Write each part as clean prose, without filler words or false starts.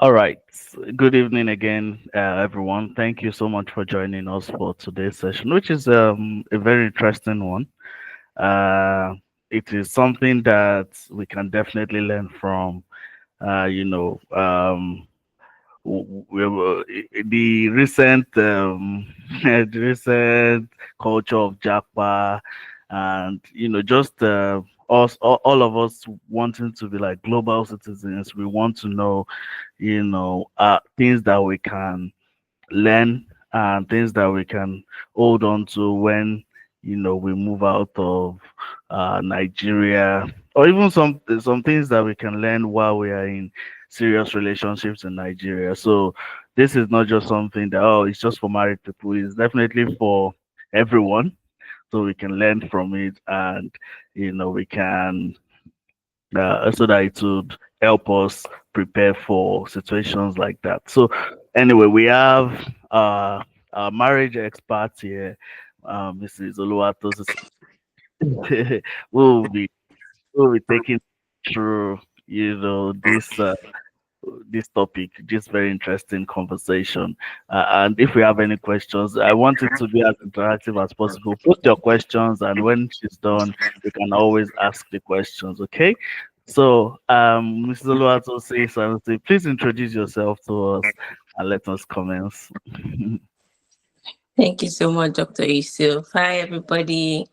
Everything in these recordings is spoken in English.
All right. Good evening again, everyone. Thank you so much for joining us for today's session, which is a very interesting one. Uh, it is something that we can definitely learn from. Uh, you know, um, the recent the recent culture of Japa, and just us, all of us wanting to be like global citizens. We want to know things that we can learn and things that we can hold on to when we move out of Nigeria, or even some things that we can learn while we are in serious relationships in Nigeria. So this is not just something that, oh, it's just for married people. It's definitely for everyone, so we can learn from it, and we can so that it would help us prepare for situations like that. So, anyway, we have our marriage expert here, Mrs. Oluwatosin. we'll be we'll be taking through this topic, this very interesting conversation. And if we have any questions, I want it to be as interactive as possible. Put your questions, and when she's done, you can always ask the questions. Okay. So, Mrs. Oluwatosin Sanusi, please introduce yourself to us and let us commence. Thank you so much, Dr. Yusuf. Hi, everybody.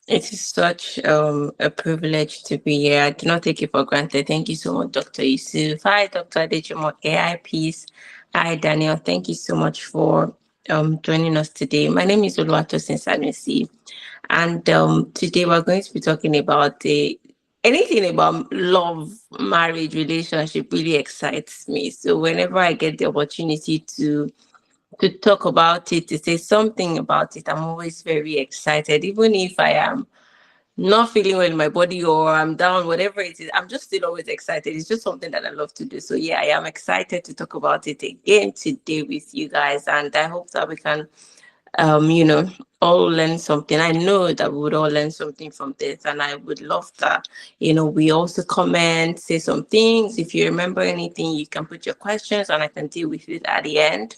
It is such a privilege to be here. I do not take it for granted. Thank you so much, Dr. Yusuf. Hi, Dr. Adejumo, AI Peace. Hi, Daniel. Thank you so much for joining us today. My name is Oluwatosin Sanusi, and today we're going to be talking about anything about love, marriage, relationship really excites me. So whenever I get the opportunity to talk about it, to say something about it, I'm always very excited. Even if I am not feeling well in my body or I'm down, whatever it is, I'm just still always excited. It's just something that I love to do. So yeah, I am excited to talk about it again today with you guys. And I hope that we can um, you know, all learn something. I know that we would all learn something from this, and I would love that. We also comment, say some things. If you remember anything, you can put your questions, and I can deal with it at the end.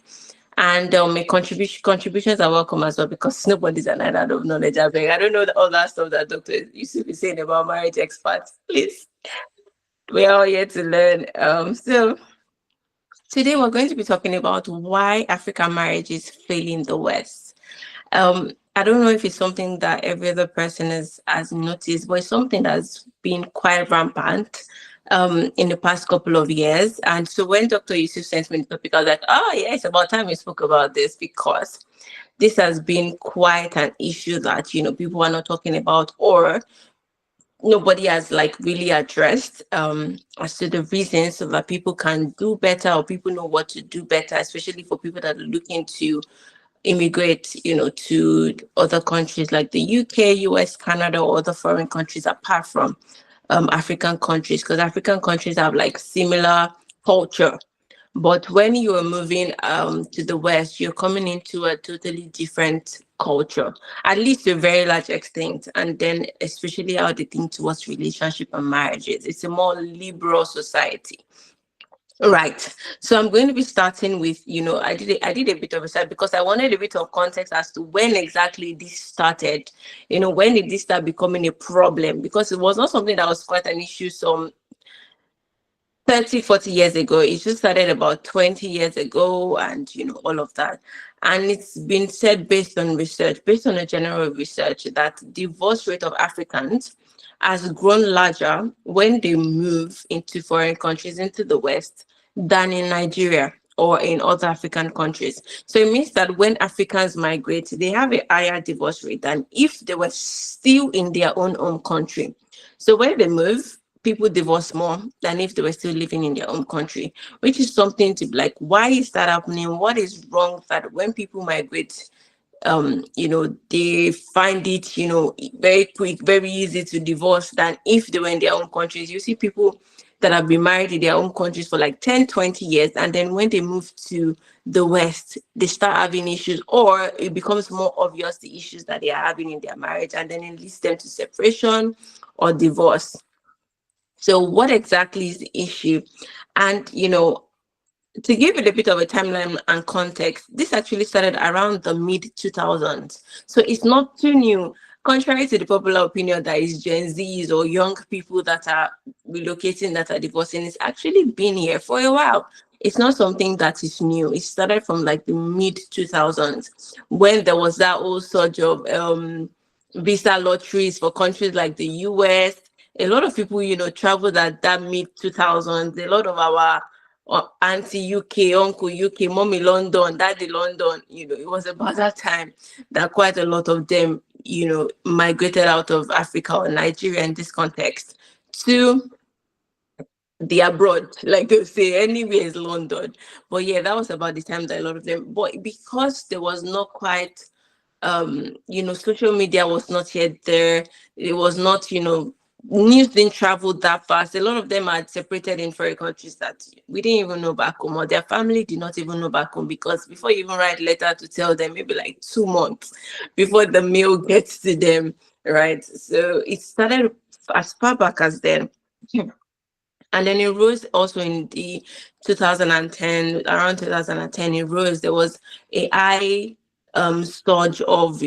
And make contributions are welcome as well because nobody's an island of knowledge. I don't know all that stuff that Dr. Yusuf is saying about marriage experts. Please, we're all here to learn. So today we're going to be talking about why African marriages fail in the West. I don't know if it's something that every other person has noticed, but it's something that's been quite rampant in the past couple of years. And so when Dr. Yusuf sent me the topic, I was like, oh, yeah, it's about time we spoke about this because this has been quite an issue that, people are not talking about or nobody has like really addressed as to the reasons so that people can do better or people know what to do better, especially for people that are looking to immigrate, to other countries like the UK, US, Canada, or other foreign countries apart from African countries, because African countries have like similar culture. But when you are moving to the West, you're coming into a totally different culture, at least to a very large extent. And then especially how they think towards relationship and marriages. It's a more liberal society. Right. So I'm going to be starting with, I did a bit of research because I wanted a bit of context as to when exactly this started. When did this start becoming a problem? Because it was not something that was quite an issue some 30, 40 years ago. It just started about 20 years ago and, all of that. And it's been said based on research, based on a general research, that divorce rate of Africans has grown larger when they move into foreign countries, into the West, than in Nigeria or in other African countries. So it means that when Africans migrate, they have a higher divorce rate than if they were still in their own home country. So when they move, people divorce more than if they were still living in their own country, which is something to be like, why is that happening? What is wrong that when people migrate, they find it, very quick, very easy to divorce than if they were in their own countries. You see people that have been married in their own countries for like 10, 20 years. And then when they move to the West, they start having issues or it becomes more obvious the issues that they are having in their marriage. And then it leads them to separation or divorce. So what exactly is the issue? And, To give it a bit of a timeline and context, this actually started around the mid 2000s. So it's not too new. Contrary to the popular opinion that is Gen Zs or young people that are relocating, that are divorcing, it's actually been here for a while. It's not something that is new. It started from like the mid 2000s when there was that whole surge of visa lotteries for countries like the US. A lot of people, traveled at that mid 2000s. A lot of our auntie UK, uncle UK, mommy London, daddy London, it was about that time that quite a lot of them, migrated out of Africa or Nigeria in this context to the abroad, like they say, anywhere is London. But yeah, that was about the time that a lot of them, but because there was not quite social media was not yet there. It was not, news didn't travel that fast. A lot of them had separated in foreign countries that we didn't even know back home, or their family did not even know back home, because before you even write a letter to tell them, maybe like 2 months before the mail gets to them, right? So it started as far back as then. And then it rose also in the 2010, around 2010, it rose. There was a high surge of,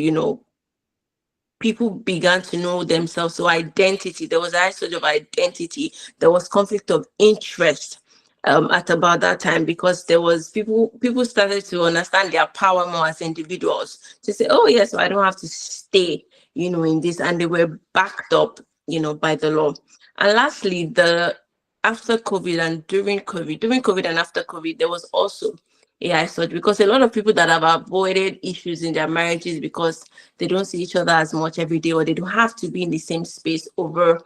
people began to know themselves. So identity, there was a high surge of identity. There was conflict of interest at about that time, because there was people started to understand their power more as individuals, to say, oh yes, so I don't have to stay, in this, and they were backed up, by the law. And lastly, the after COVID and during COVID and after COVID, there was also AI surge, because a lot of people that have avoided issues in their marriages because they don't see each other as much every day, or they don't have to be in the same space over,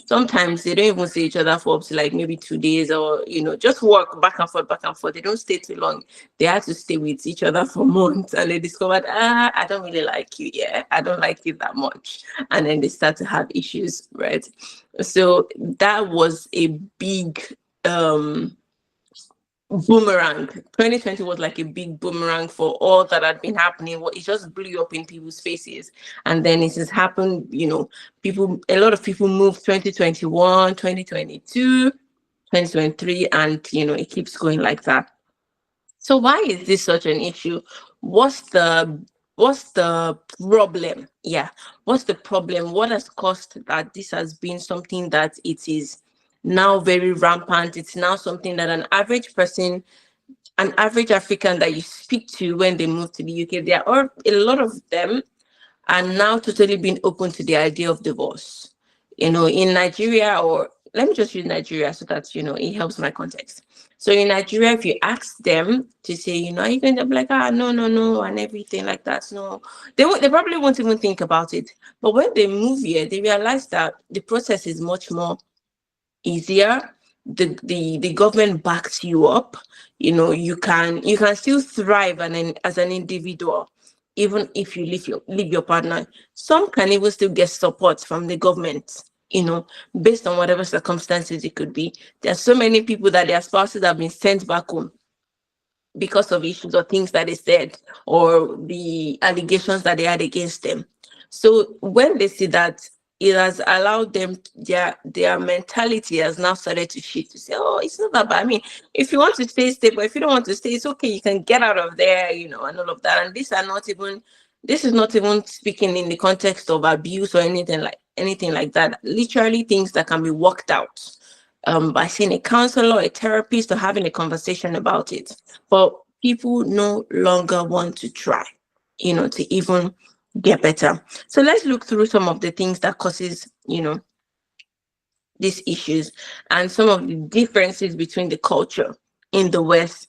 sometimes they don't even see each other for up to like maybe 2 days, or, just walk back and forth, back and forth. They don't stay too long. They had to stay with each other for months, and they discovered, I don't really like you. Yeah, I don't like you that much. And then they start to have issues, right? So that was a big boomerang. 2020 was like a big boomerang for all that had been happening. It just blew up in people's faces. And then it has happened, a lot of people moved 2021, 2022, 2023, and it keeps going like that. So why is this such an issue? What's the problem? Yeah. What's the problem? What has caused that this has been something that it is now very rampant? It's now something that an average person, an average African that you speak to when they move to the UK, a lot of them are now totally being open to the idea of divorce. In Nigeria, or let me just use Nigeria so that it helps my context. So in Nigeria, if you ask them to say, are you going to be like, no, no, no, and everything like that? No, they probably won't even think about it. But when they move here, they realize that the process is much more easier. The government backs you up. You can still thrive as an individual, even if you leave your partner. Some can even still get support from the government, based on whatever circumstances it could be. There are so many people that their spouses have been sent back home because of issues or things that they said, or the allegations that they had against them. So when they see that, it has allowed them, their mentality has now started to shift, to say, oh, it's not that bad. I mean, if you want to stay, stay, but if you don't want to stay, it's okay. You can get out of there, and all of that. And this is not even speaking in the context of abuse or anything like that. Literally things that can be worked out by seeing a counselor, a therapist, or having a conversation about it. But people no longer want to try, to even get better. So let's look through some of the things that causes, these issues, and some of the differences between the culture in the West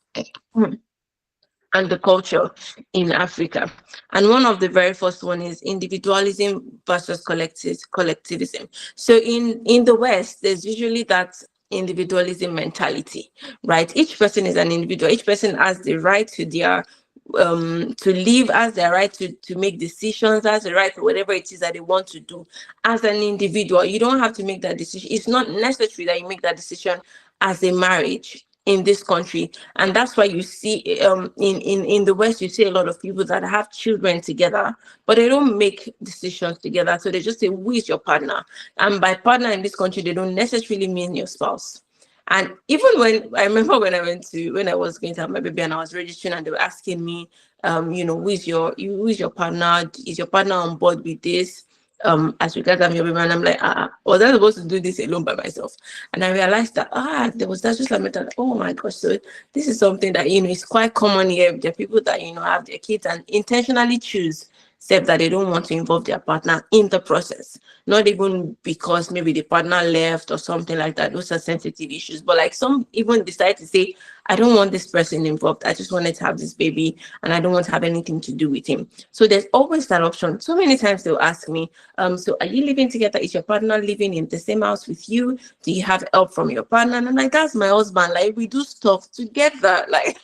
and the culture in Africa. And one of the very first one is individualism versus collectivism. So in the West, there's usually that individualism mentality, right? Each person is an individual. Each person has the right to their to live, has the right to make decisions, has the right to whatever it is that they want to do as an individual. You don't have to make that decision. It's not necessary that you make that decision as a marriage in this country. And that's why you see in the West, you see a lot of people that have children together, but they don't make decisions together. So they just say, who is your partner? And by partner in this country, they don't necessarily mean your spouse. And even when I remember when I was going to have my baby and I was registering and they were asking me, who is your partner? Is your partner on board with this? As regards having your baby, and I'm like, was I supposed to do this alone by myself? And I realized that there was that just like that. Oh my gosh, so this is something that is quite common here. There are people that have their kids and intentionally choose except that they don't want to involve their partner in the process. Not even because maybe the partner left or something like that. Those are sensitive issues. But like some even decide to say, I don't want this person involved. I just wanted to have this baby and I don't want to have anything to do with him. So there's always that option. So many times they'll ask me, so are you living together? Is your partner living in the same house with you? Do you have help from your partner? And I'm like, that's my husband. Like we do stuff together. Like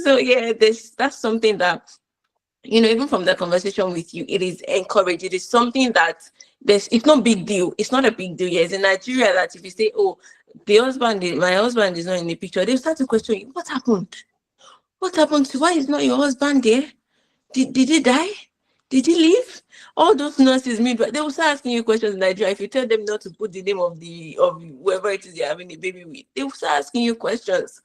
so yeah, that's something that even from the conversation with you, it is encouraged. It is something that it's not big deal. It's not a big deal. Yes, in Nigeria, that if you say, oh, my husband is not in the picture, they'll start to question you, what happened? What happened to why is not your husband there? Did he die? Did he leave? All those nurses, they will start asking you questions in Nigeria. If you tell them not to put the name of whoever it is you're having a baby with, they will start asking you questions.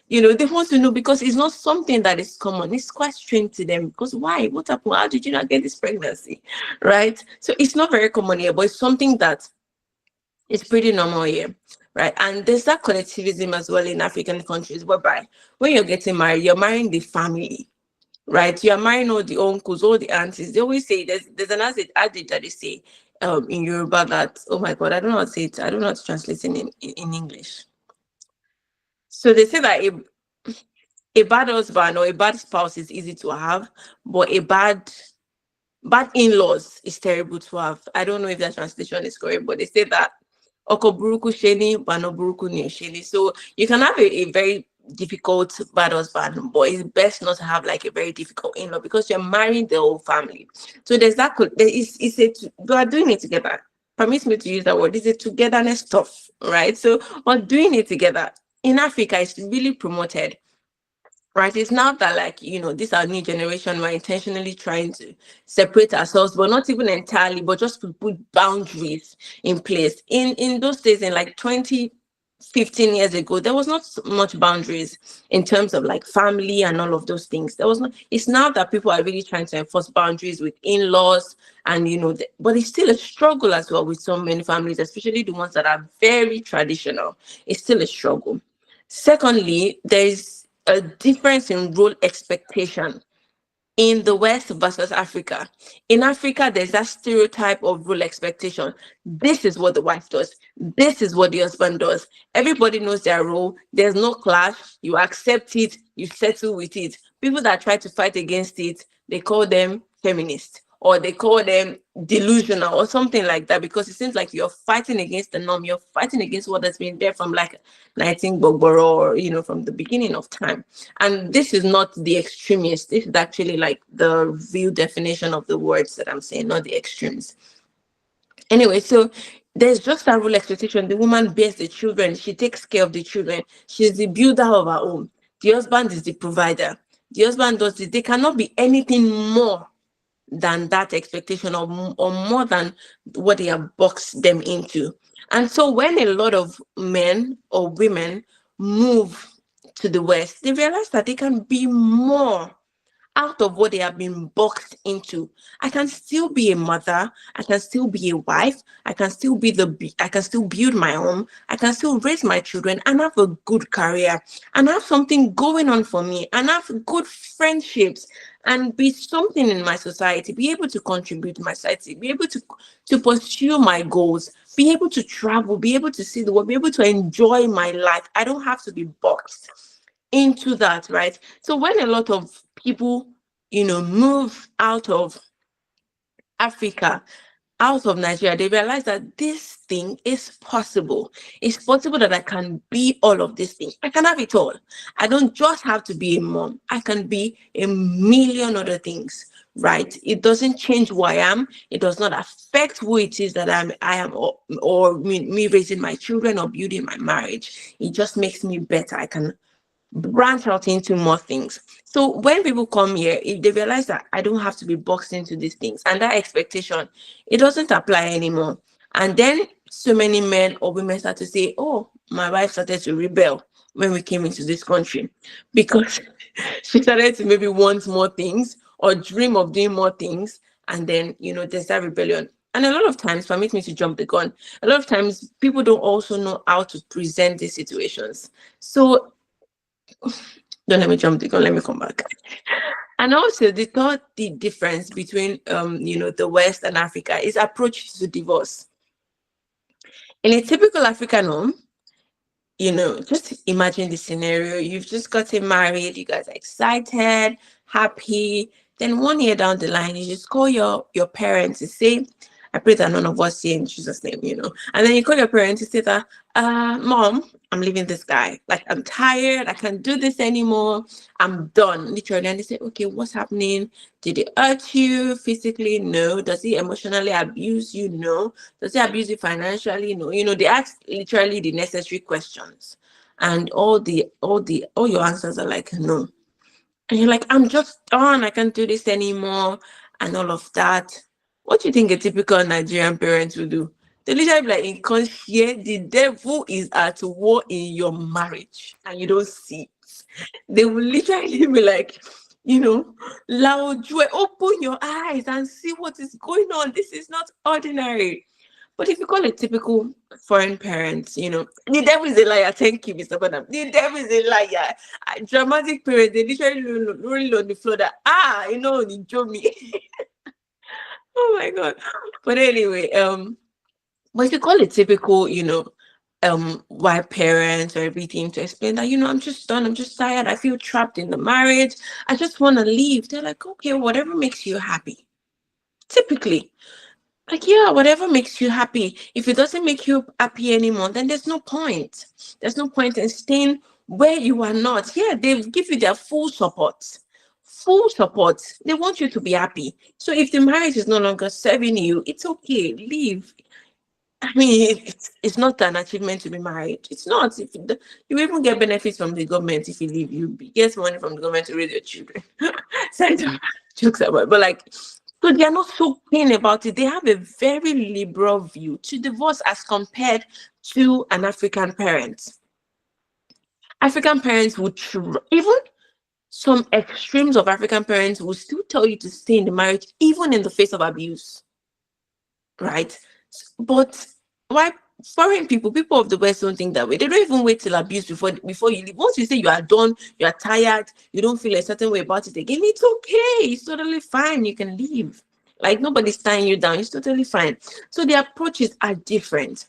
They want to know because it's not something that is common. It's quite strange to them because why? What happened? How did you not get this pregnancy? Right? So it's not very common here, but it's something that is pretty normal here. Right. And there's that collectivism as well in African countries, whereby when you're getting married, you're marrying the family. Right, you are marrying all the uncles, all the aunties. They always say there's an adage that they say in Yoruba that, oh my God, I don't know how to say it. I don't know how to translate it in English. So they say that a bad husband or a bad spouse is easy to have, but a bad in-laws is terrible to have. I don't know if that translation is correct, but they say that oko buruku sheni, bano buruku ni sheni. So you can have a very difficult bad husband, but it's best not to have like a very difficult in-law because you're marrying the whole family. So there's that. We are doing it together. Permit me to use that word. It's a togetherness stuff, right? So we're doing it together. In Africa, it's really promoted. Right, it's now that this our new generation, we're intentionally trying to separate ourselves, but not even entirely, but just to put boundaries in place. In those days, in like 15 years ago, there was not so much boundaries in terms of like family and all of those things. There was not. It's now that people are really trying to enforce boundaries with in-laws, and but it's still a struggle as well with so many families, especially the ones that are very traditional. It's still a struggle. Secondly, there's a difference in role expectation in the West versus Africa. In Africa, there's that stereotype of role expectation. This is what the wife does. This is what the husband does. Everybody knows their role. There's no clash. You accept it. You settle with it. People that try to fight against it, they call them feminists, or they call them delusional or something like that, because it seems like you're fighting against the norm. You're fighting against what has been there from like 19 Bogboro, or from the beginning of time. And this is not the extremist. This is actually like the real definition of the words that I'm saying, not the extremes. Anyway, so there's just a rule expectation. The woman bears the children. She takes care of the children. She's the builder of her home. The husband is the provider. The husband does it. There cannot be anything more than that expectation, or more than what they have boxed them into. And so when a lot of men or women move to the West, they realize that they can be more out of what they have been boxed into. I can still be a mother. I can still be a wife. I can still build my home. I can still raise my children and have a good career and have something going on for me and have good friendships and be something in my society, be able to contribute to my society, be able to pursue my goals, be able to travel, be able to see the world, be able to enjoy my life. I don't have to be boxed into that, right? So when a lot of people, move out of Africa, out of Nigeria, they realize that this thing is possible. It's possible that I can be all of these things. I can have it all. I don't just have to be a mom. I can be a million other things, right? It doesn't change who I am. It does not affect who it is that I am, or me raising my children or building my marriage. It just makes me better. I can branch out into more things. So when people come here, if they realize that I don't have to be boxed into these things, and that expectation, it doesn't apply anymore. And then so many men or women start to say, oh, my wife started to rebel when we came into this country because she started to maybe want more things or dream of doing more things. And then, there's that rebellion. And a lot of times, permit me to jump the gun, a lot of times people don't also know how to present these situations. So don't let me jump the gun, let me come back. And also the difference between the West and Africa is approach to divorce. In a typical African home, just imagine the scenario. You've just gotten married, you guys are excited, happy. Then 1 year down the line, you just call your parents to say, I pray that none of us here in Jesus' name, And then you call your parents to say that, Mom, I'm leaving this guy. Like, I'm tired. I can't do this anymore. I'm done, literally. And they say, okay, what's happening? Did he hurt you physically? No. Does he emotionally abuse you? No. Does he abuse you financially? No. They ask literally the necessary questions. And all your answers are like, no. And you're like, I'm just done. I can't do this anymore. And all of that. What do you think a typical Nigerian parent will do? They literally be like, in conscience, the devil is at war in your marriage and you don't see it. They will literally be like, loud joy, open your eyes and see what is going on. This is not ordinary. But if you call it typical foreign parents, the devil is a liar. Thank you, Mr. Badam. The devil is a liar. Dramatic parents, they literally rolling on the floor that, the joke me. Oh my God. But anyway, but if you call it typical, white parents or everything to explain that, I'm just done, I'm just tired, I feel trapped in the marriage, I just want to leave. They're like, okay, whatever makes you happy. Typically. Like, yeah, whatever makes you happy. If it doesn't make you happy anymore, then there's no point. There's no point in staying where you are not. Yeah, they give you their full support. Full support. They want you to be happy. So if the marriage is no longer serving you, it's okay. Leave. I mean, it's not an achievement to be married. It's not. If you even get benefits from the government if you leave. You get money from the government to raise your children. Side jokes about, but like, so they are not so keen about it. They have a very liberal view to divorce as compared to an African parent. African parents would even some extremes of African parents will still tell you to stay in the marriage, even in the face of abuse. Right? But why foreign people of the West don't think that way. They don't even wait till abuse before you leave. Once you say you are done, you are tired, you don't feel a certain way about it again, it's okay. It's totally fine. You can leave. Like, nobody's tying you down. It's totally fine. So the approaches are different.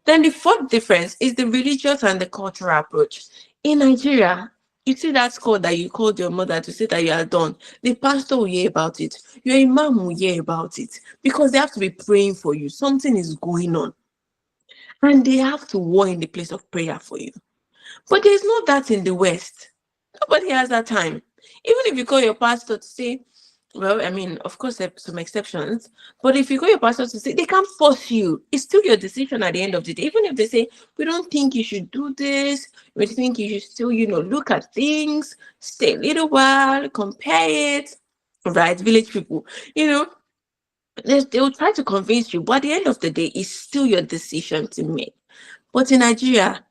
Then the fourth difference is the religious and the cultural approach. In Nigeria, you see that call that you called your mother to say that you are done. The pastor will hear about it. Your imam will hear about it because they have to be praying for you. Something is going on. And they have to war in the place of prayer for you. But there's not that in the West. Nobody has that time. Even if you call your pastor to say, well, I mean, of course, there are some exceptions. But if you call your pastor to say, they can't force you. It's still your decision at the end of the day. Even if they say, we don't think you should do this. We think you should still, look at things, stay a little while, compare it. Right? Village people, they will try to convince you. But at the end of the day, it's still your decision to make. But in Nigeria,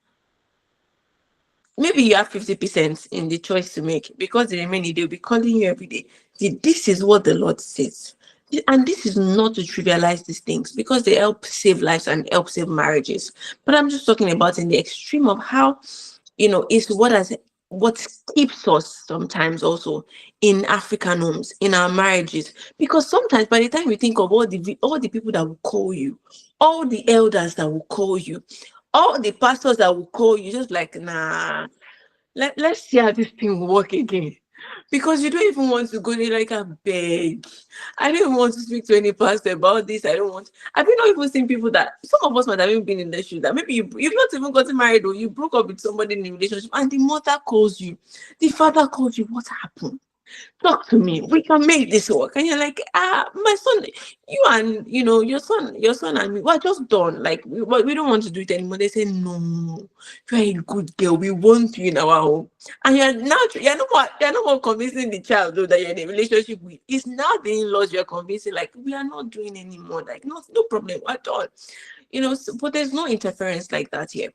maybe you have 50% in the choice to make, because the remaining they'll be calling you every day. This is what the Lord says. And this is not to trivialize these things, because they help save lives and help save marriages. But I'm just talking about in the extreme of how, it's what keeps us sometimes also in African homes, in our marriages. Because sometimes by the time we think of all the people that will call you, all the elders that will call you, all the pastors that will call you, just like, nah, let's see how this thing will work again. Because you don't even want to go there, like, I beg. I don't even want to speak to any pastor about this. Have you not even seen people that, some of us might have even been in the shoes, that maybe you've not even gotten married, or you broke up with somebody in a relationship, and the mother calls you, the father calls you, what happened? Talk to me, we can make this work. And you're like, my son, you and your son and me, we're just done. Like, we don't want to do it anymore. They say, no, you're a good girl, we want you in our home. And you're not more convincing the child, though, that you're in a relationship with. It's now the in-laws you're convincing, like, we are not doing anymore, like, no problem at all. but there's no interference like that here.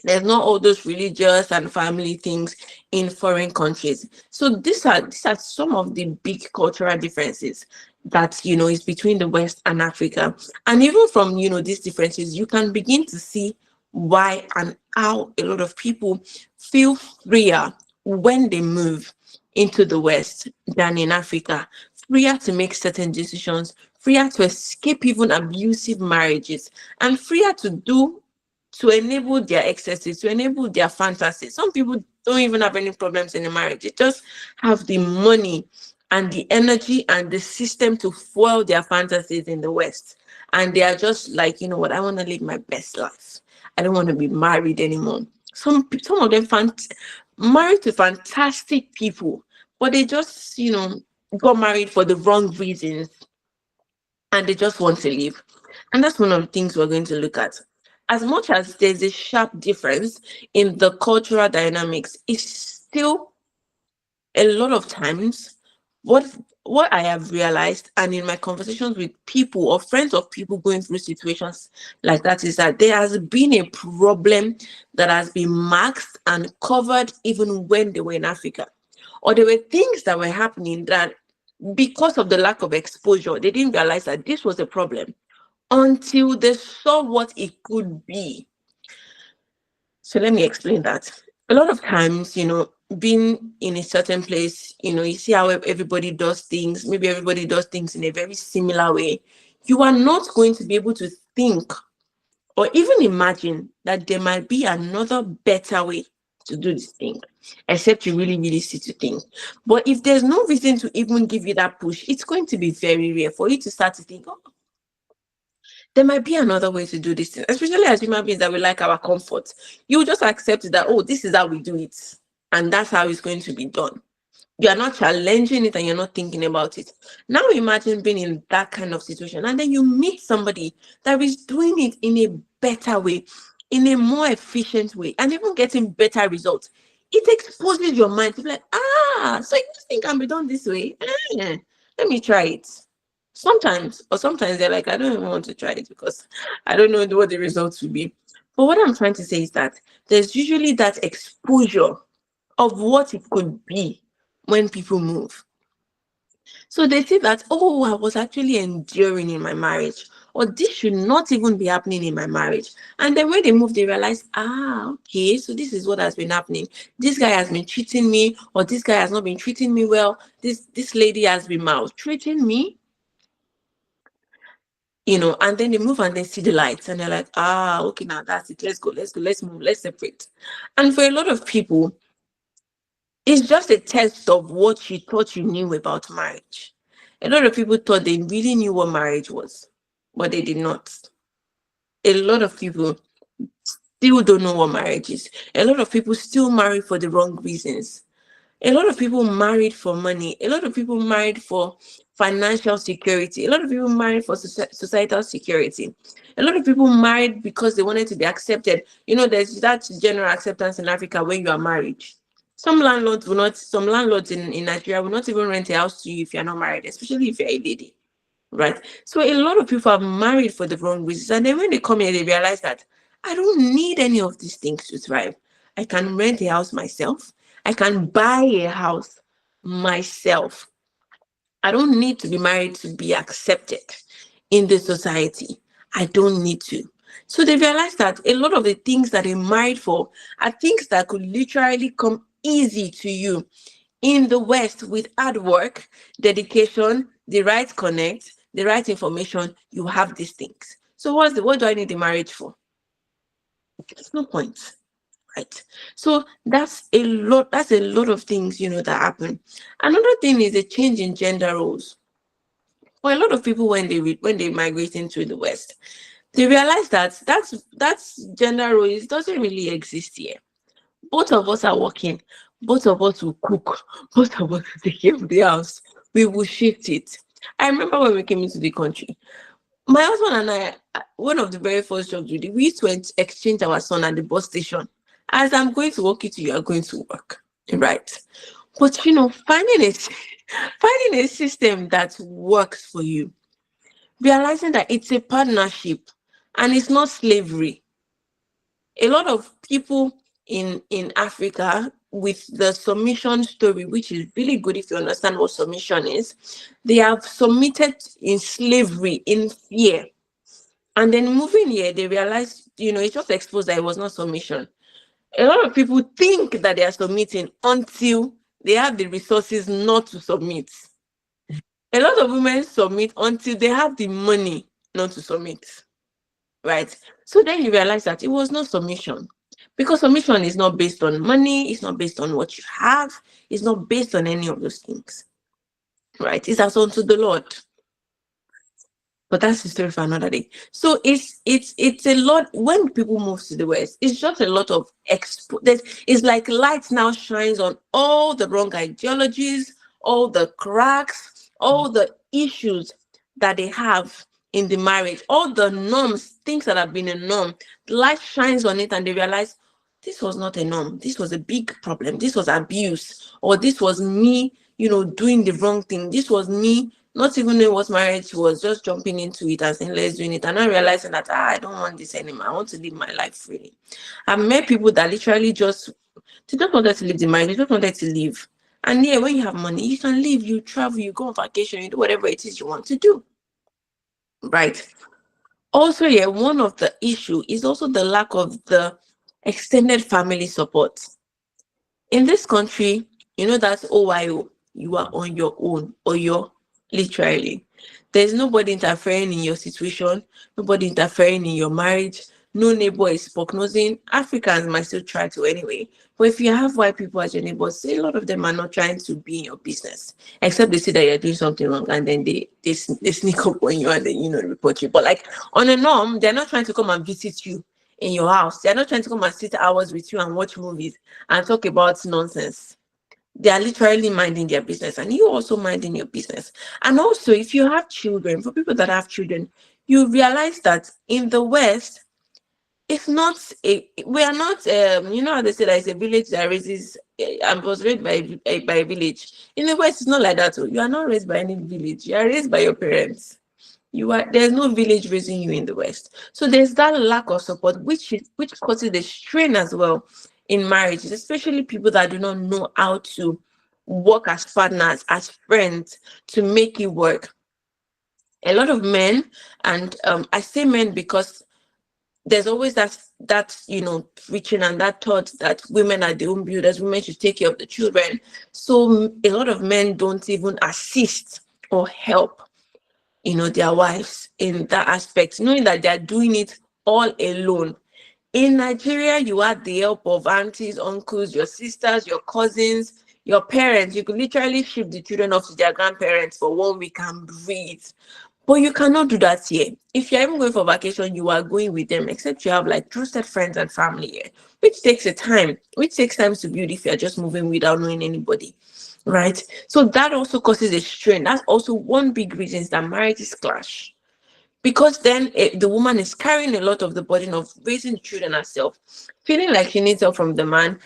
There's not all those religious and family things in foreign countries. So these are some of the big cultural differences that is between the West and Africa. And even from these differences, you can begin to see why and how a lot of people feel freer when they move into the West than in Africa, freer to make certain decisions, freer to escape even abusive marriages, and freer to enable their excesses, to enable their fantasies. Some people don't even have any problems in the marriage. They just have the money and the energy and the system to fuel their fantasies in the West. And they are just like, you know what, I want to live my best life. I don't want to be married anymore. Some of them married to fantastic people, but they just, got married for the wrong reasons and they just want to leave. And that's one of the things we're going to look at. As much as there's a sharp difference in the cultural dynamics, it's still a lot of times what I have realized, and in my conversations with people or friends of people going through situations like that, is that there has been a problem that has been masked and covered even when they were in Africa. Or there were things that were happening that, because of the lack of exposure, they didn't realize that this was a problem until they saw what it could be. So let me explain that. A lot of times, being in a certain place, you see how everybody does things. Maybe everybody does things in a very similar way. You are not going to be able to think or even imagine that there might be another better way to do this thing, except you really, really sit to think. But if there's no reason to even give you that push, it's going to be very rare for you to start to think, oh, there might be another way to do this thing, especially as human beings that we like our comfort. You just accept that, oh, this is how we do it, and that's how it's going to be done. You are not challenging it and you're not thinking about it. Now imagine being in that kind of situation and then you meet somebody that is doing it in a better way, in a more efficient way, and even getting better results. It exposes your mind to be like, so you think can be done this way? Let me try it. Sometimes they're like, I don't even want to try it because I don't know what the results will be. But what I'm trying to say is that there's usually that exposure of what it could be when people move. So they say that, oh, I was actually enduring in my marriage, or this should not even be happening in my marriage. And then when they move, they realize, okay, so this is what has been happening. This guy has been cheating me, or this guy has not been treating me well. This lady has been maltreating me. And then they move and they see the lights and they're like, okay, now that's it. Let's go, let's move, let's separate. And for a lot of people, it's just a test of what you thought you knew about marriage. A lot of people thought they really knew what marriage was, but they did not. A lot of people still don't know what marriage is. A lot of people still marry for the wrong reasons. A lot of people married for money. A lot of people married for financial security. A lot of people married for societal security. A lot of people married because they wanted to be accepted. There's that general acceptance in Africa when you are married. Some landlords in Nigeria will not even rent a house to you if you're not married, especially if you're a lady, right? So a lot of people are married for the wrong reasons. And then when they come here, they realize that I don't need any of these things to thrive. I can rent a house myself. I can buy a house myself. I don't need to be married to be accepted in the society. I don't need to. So they realize that a lot of the things that they're married for are things that could literally come easy to you in the West with hard work, dedication, the right connect, the right information. You have these things. So what do I need the marriage for? There's no point. Right. So that's a lot of things, that happen. Another thing is a change in gender roles. For a lot of people, when they migrate into the West, they realize that that's gender roles doesn't really exist here. Both of us are working, both of us will cook, both of us will take care of the house. We will shift it. I remember when we came into the country, my husband and I, one of the very first jobs we did, we used to exchange our son at the bus station. As I'm going to work, you are going to work, right? But finding a system that works for you, realizing that it's a partnership, And it's not slavery. A lot of people in Africa with the submission story, which is really good if you understand what submission is, they have submitted in slavery, in fear. And then moving here, they realized, it just exposed that it was not submission. A lot of people think that they are submitting until they have the resources not to submit. A lot of women submit until they have the money not to submit. Right? So then you realize that it was not submission. Because submission is not based on money, it's not based on what you have, it's not based on any of those things. Right? It's as unto the Lord. But that's the story for another day. So it's a lot. When people move to the West, it's just a lot of it's like light now shines on all the wrong ideologies, all the cracks, all the issues that they have in the marriage, all the norms, things that have been a norm. The light shines on it and they realize this was not a norm. This was a big problem. This was abuse, or this was me, doing the wrong thing. This was me not even knowing what marriage was, just jumping into it and saying, let's do it. And not realizing that, I don't want this anymore. I want to live my life freely. I've met people that literally they don't wanted to live the marriage. They just wanted to live. And yeah, when you have money, you can live, you travel, you go on vacation, you do whatever it is you want to do. Right. Also, yeah, one of the issue is also the lack of the extended family support. In this country, that's OYO. You are on your own, or you're literally. There's nobody interfering in your situation, nobody interfering in your marriage, no neighbor is prognosing. Africans might still try to anyway. But if you have white people as your neighbors, a lot of them are not trying to be in your business, except they see that you're doing something wrong and then they sneak up on you and then, report you. But like on a norm, they're not trying to come and visit you in your house. They're not trying to come and sit hours with you and watch movies and talk about nonsense. They are literally minding their business, and you also minding your business. And also, if you have children, for people that have children, you realize that in the West, it's not we are not how they say that it's a village that raises and was raised by a village. In the West, it's not like that. You are not raised by any village. You are raised by your parents. There's no village raising you in the West. So there's that lack of support, which causes the strain as well in marriages, especially people that do not know how to work as partners, as friends, to make it work. A lot of men, and I say men because there's always that preaching and that thought that women are the home builders, women should take care of the children. So a lot of men don't even assist or help their wives in that aspect, knowing that they're doing it all alone. In Nigeria, you had the help of aunties, uncles, your sisters, your cousins, your parents. You could literally ship the children off to their grandparents for 1 week and breathe. But you cannot do that here. If you're even going for vacation, you are going with them, except you have like trusted friends and family here, which takes time to build if you're just moving without knowing anybody. Right? So that also causes a strain. That's also one big reason that marriages clash. Because then the woman is carrying a lot of the burden of raising children herself, feeling like she needs help from the man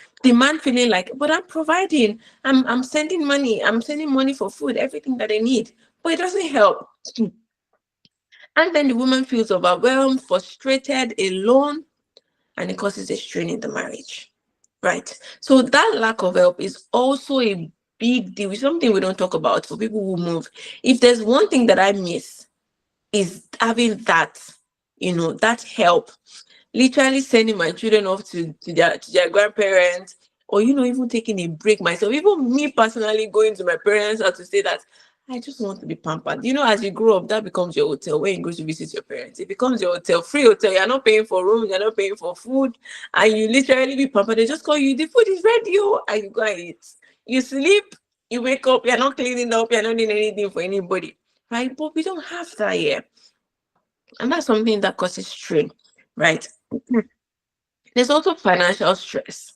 feeling like, but I'm providing, I'm sending money for food, everything that they need, but it doesn't help. And then the woman feels overwhelmed, frustrated, alone, and it causes a strain in the marriage. Right? So that lack of help is also a big deal. It's something we don't talk about for people who move. If there's one thing that I miss, is having that help, literally sending my children off to their grandparents, or even taking a break myself, even me personally going to my parents house to say that I just want to be pampered. As you grow up, that becomes your hotel. When you go to visit your parents, it becomes your hotel, free hotel. You're not paying for room, you're not paying for food, and you literally be pampered. They just call you, the food is ready, and you go and eat. You sleep, you wake up, you're not cleaning up, you're not doing anything for anybody. Right? But we don't have that here. And that's something that causes strain, right? There's also financial stress.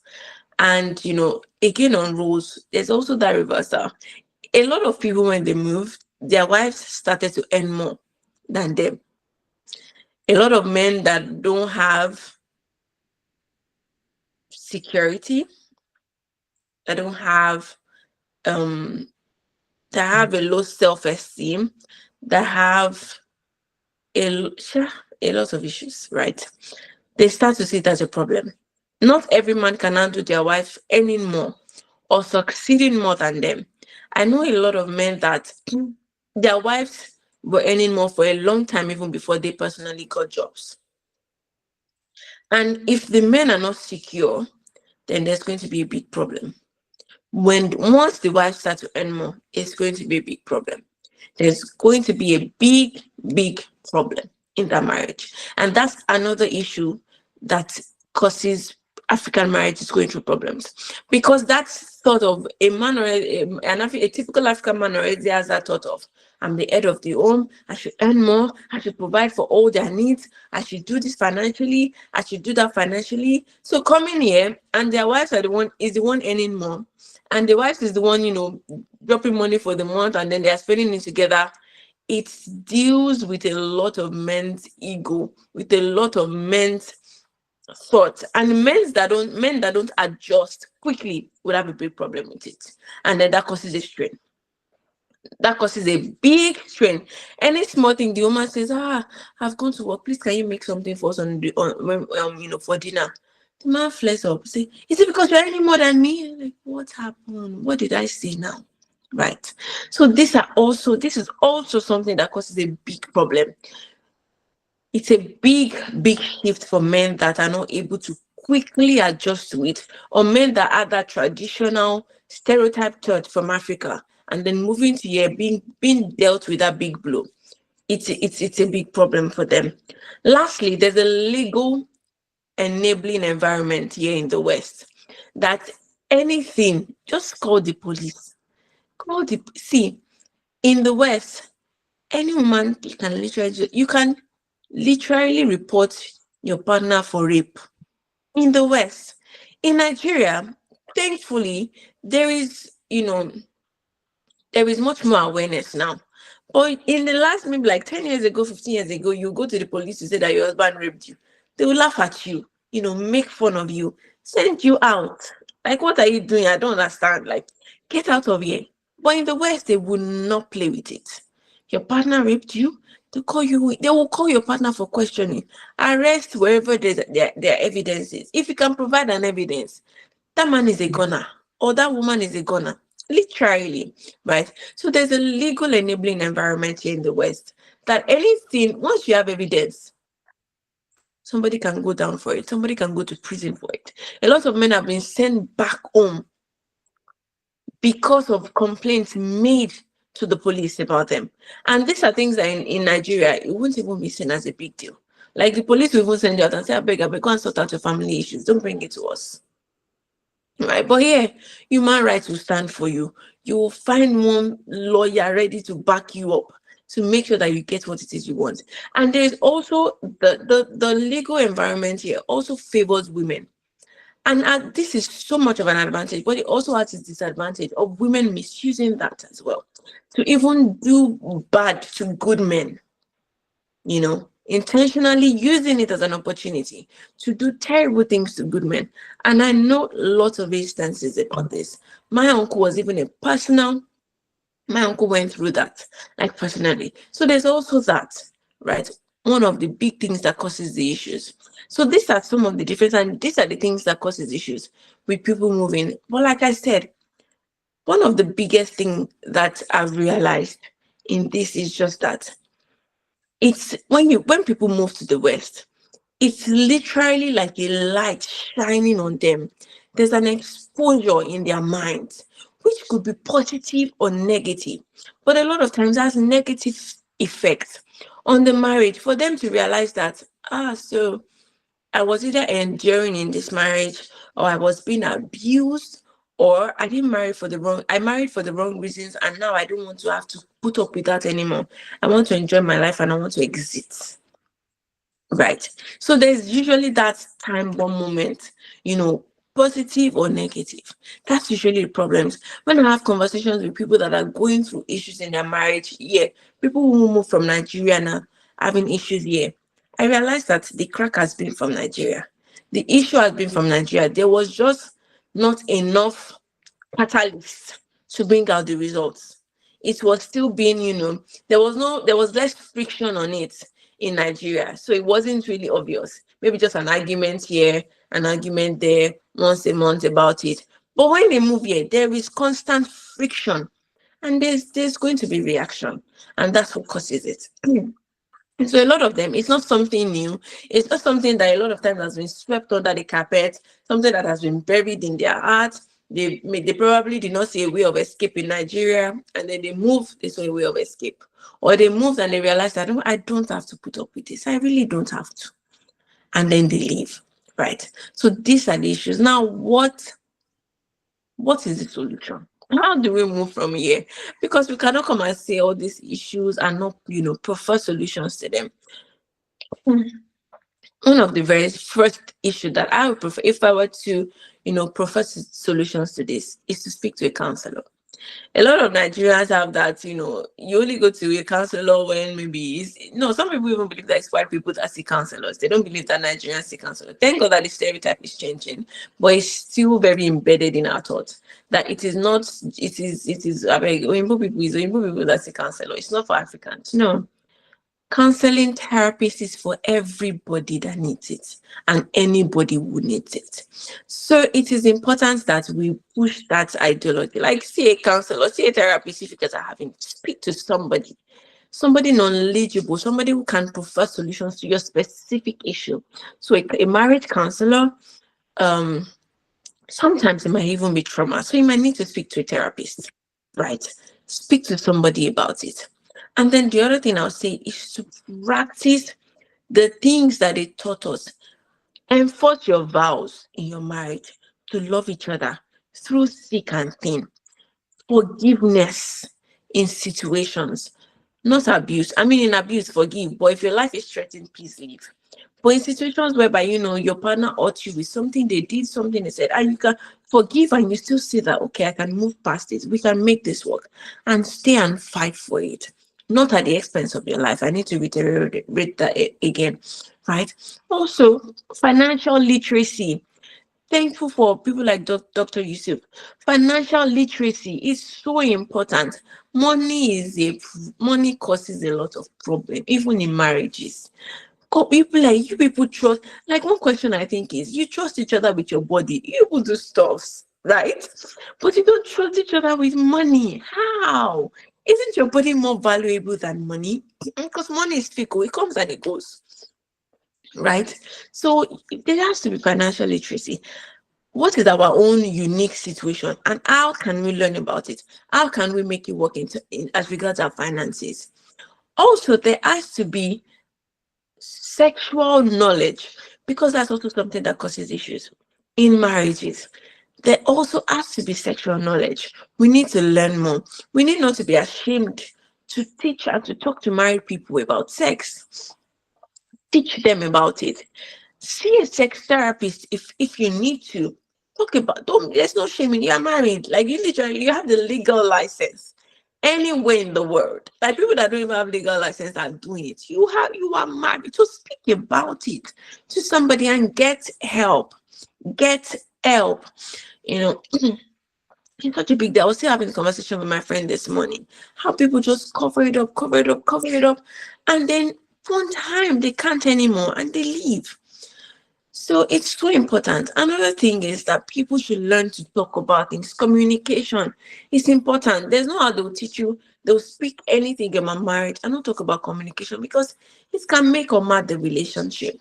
And, again, on roles, there's also that reversal. A lot of people, when they moved, their wives started to earn more than them. A lot of men that don't have security, that don't have, that have a low self-esteem, that have a lot of issues, right? They start to see it as a problem. Not every man can handle their wife earning more or succeeding more than them. I know a lot of men that their wives were earning more for a long time, even before they personally got jobs. And if the men are not secure, then there's going to be a big problem. Once the wife starts to earn more, it's going to be a big problem. There's going to be a big problem in that marriage. And that's another issue that causes African marriages going through problems. Because that's sort of a man or a typical African man already has that thought of, I'm the head of the home, I should earn more, I should provide for all their needs, I should do this financially, I should do that financially. So coming here and their wives are the one earning more, and the wife is the one, dropping money for the month, and then they are spending it together. It deals with a lot of men's ego, with a lot of men's thoughts, and men that don't adjust quickly would have a big problem with it, and then that causes a strain. That causes a big strain. Any small thing, the woman says, I've gone to work, please can you make something for us for dinner? The man flares up, say, is it because you're earning more than me? Like, what happened? What did I say now? Right. So this is also something that causes a big problem. It's a big shift for men that are not able to quickly adjust to it, or men that are that traditional stereotype thought from Africa, and then moving to here, being dealt with that big blow. It's a big problem for them. Lastly, there's a legal enabling environment here in the West that anything, just call the police. See, in the West, any woman you can literally report your partner for rape in the West. In Nigeria, thankfully, there is much more awareness now. But in the last maybe like 10 years ago, 15 years ago, you go to the police to say that your husband raped you. They will laugh at you, make fun of you, send you out. Like, what are you doing? I don't understand. Like, get out of here. But in the West, they will not play with it. Your partner raped you, they will call your partner for questioning. Arrest wherever their evidence is. If you can provide an evidence, that man is a gunner or that woman is a gunner. Literally, right? So there's a legal enabling environment here in the West that anything, once you have evidence, somebody can go down for it. Somebody can go to prison for it. A lot of men have been sent back home because of complaints made to the police about them. And these are things that in Nigeria, it wouldn't even be seen as a big deal. Like the police will even send you out and say, I beg, go and sort out your family issues. Don't bring it to us. Right, but here, human rights will stand for you. You will find one lawyer ready to back you up to make sure that you get what it is you want. And there's also the legal environment here also favors women. And this is so much of an advantage, but it also has its disadvantage of women misusing that as well. To even do bad to good men, intentionally using it as an opportunity to do terrible things to good men. And I know lots of instances about this. My uncle was even my uncle went through that, like personally. So there's also that, right? One of the big things that causes the issues. So these are some of the difference, and these are the things that causes issues with people moving. But like I said, one of the biggest things that I've realized in this is just that it's when people move to the West, it's literally like a light shining on them. There's an exposure in their minds, which could be positive or negative. But a lot of times has negative effects on the marriage for them to realize that, so I was either enduring in this marriage, or I was being abused, or I married for the wrong reasons, and now I don't want to have to put up with that anymore. I want to enjoy my life and I want to exit. Right. So there's usually that time bomb moment, positive or negative. That's usually the problems. When I have conversations with people that are going through issues in their marriage, people who move from Nigeria now having issues here, I realized that the crack has been from Nigeria. The issue has been from Nigeria. There was just not enough catalyst to bring out the results. It was still being, there was less friction on it. in Nigeria. So it wasn't really obvious. Maybe just an argument here, an argument there, once a month about it. But when they move here, there is constant friction, and there's going to be reaction, and that's what causes it. And so a lot of them, it's not something new. It's not something that a lot of times has been swept under the carpet, something that has been buried in their heart. They probably did not see a way of escape in Nigeria, and then they move, they saw a way of escape. Or they moved and they realized that, "No, I don't have to put up with this. I really don't have to." And then they leave, right? So these are the issues. Now, what is the solution? How do we move from here? Because we cannot come and say all these issues and not, prefer solutions to them. One of the very first issue that I would prefer, if I were to, prefer solutions to this, is to speak to a counselor. A lot of Nigerians have that, you only go to a counselor when maybe some people even believe that it's white people that see counselors. They don't believe that Nigerians see counselors. Thank God that the stereotype is changing, but it's still very embedded in our thoughts that it is not, it is, I mean, Oyinbo people that see counselor. It's not for Africans. No. Counseling therapist is for everybody that needs it, and anybody who needs it. So it is important that we push that ideology. Like, see a counselor, see a therapist if you guys are having, speak to somebody knowledgeable, somebody who can provide solutions to your specific issue. So a marriage counselor, sometimes it might even be trauma. So you might need to speak to a therapist, right? Speak to somebody about it. And then the other thing I'll say is to practice the things that they taught us. Enforce your vows in your marriage to love each other through thick and thin. Forgiveness in situations, not abuse. I mean, in abuse, forgive. But if your life is threatened, please leave. But in situations whereby, your partner hurt you with something, they did something, they said, and you can forgive and you still see that, okay, I can move past it. We can make this work, and stay and fight for it. Not at the expense of your life. I need to reiterate that again, right? Also, financial literacy. Thankful for people like Dr. Yusuf. Financial literacy is so important. Money causes a lot of problem, even in marriages. You people trust. Like, one question I think is, you trust each other with your body. You will do stuffs, right? But you don't trust each other with money. How? Isn't your body more valuable than money? Because money is fickle. It comes and it goes, right? So there has to be financial literacy. What is our own unique situation, and how can we learn about it? How can we make it work as regards our finances? Also, there has to be sexual knowledge, because that's also something that causes issues in marriages. There also has to be sexual knowledge. We need to learn more. We need not to be ashamed to teach and to talk to married people about sex. Teach them about it. See a sex therapist if you need to. Talk about, there's no shame in, you're married. Like, you have the legal license anywhere in the world. Like, people that don't even have legal license are doing it. You are married. So speak about it to somebody and get help. Get help. It's such a big deal. I was still having a conversation with my friend this morning. How people just cover it up, and then one time they can't anymore and they leave. So it's so important. Another thing is that people should learn to talk about things. Communication is important. There's no how they'll teach you. They'll speak anything about marriage and not talk about communication, because it can make or mar the relationship.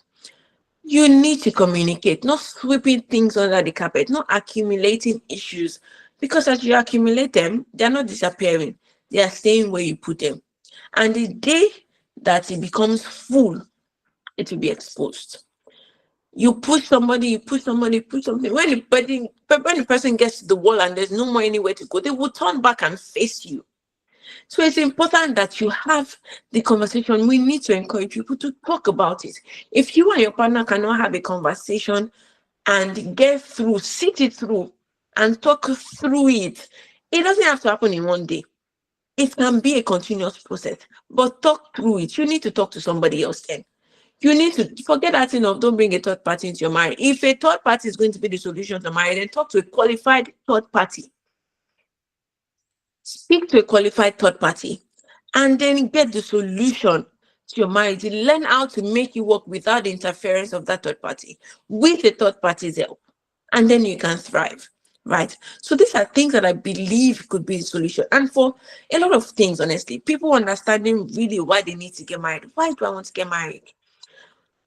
You need to communicate, not sweeping things under the carpet, not accumulating issues, because as you accumulate them, they're not disappearing. They are staying where you put them. And the day that it becomes full, it will be exposed. You push somebody, push something. When the person gets to the wall and there's no more anywhere to go, they will turn back and face you. So it's important that you have the conversation. We need to encourage people to talk about it. If you and your partner cannot have a conversation and get through, sit it through and talk through it, it doesn't have to happen in one day. It can be a continuous process, but talk through it. You need to talk to somebody else then. You need to forget that thing of don't bring a third party into your marriage. If a third party is going to be the solution to marriage, then talk to a qualified third party. Speak to a qualified third party and then get the solution your marriage, you learn how to make it work without the interference of that third party, with the third party's help, and then you can thrive. Right. So these are things that I believe could be the solution. And for a lot of things, honestly, people understanding really why they need to get married. Why do I want to get married?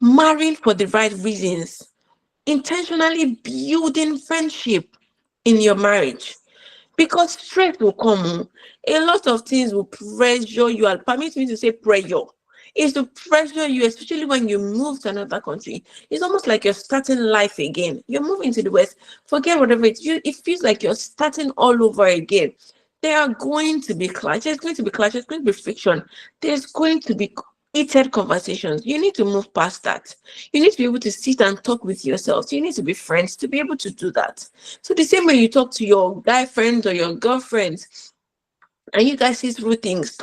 Marrying for the right reasons, intentionally building friendship in your marriage, because stress will come. A lot of things will pressure you, and permit me to say pressure, is to pressure you, especially when you move to another country. It's almost like you're starting life again. You're moving to the West, forget whatever it feels like you're starting all over again. There are going to be clashes, there's going to be clashes, there's going to be friction, there's going to be heated conversations. You need to move past that. You need to be able to sit and talk with yourselves. You need to be friends to be able to do that. So the same way you talk to your guy friends or your girlfriends, and you guys see through things,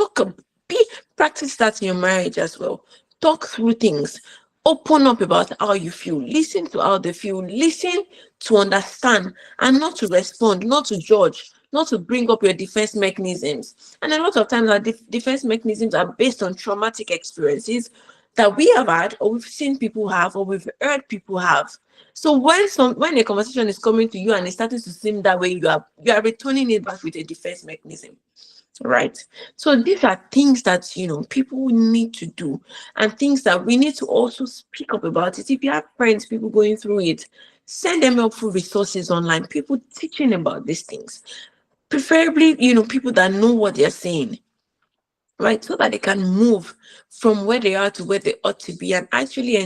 be practice that in your marriage as well. Talk through things. Open up about how you feel. Listen to how they feel. Listen to understand and not to respond, not to judge, not to bring up your defense mechanisms. And a lot of times our defense mechanisms are based on traumatic experiences that we have had, or we've seen people have, or we've heard people have. So when a conversation is coming to you and it's starting to seem that way, you are returning it back with a defense mechanism. Right. So these are things that people need to do, and things that we need to also speak up about it. If you have friends, people going through it, send them helpful resources online, people teaching about these things. Preferably, people that know what they're saying, right? So that they can move from where they are to where they ought to be, and actually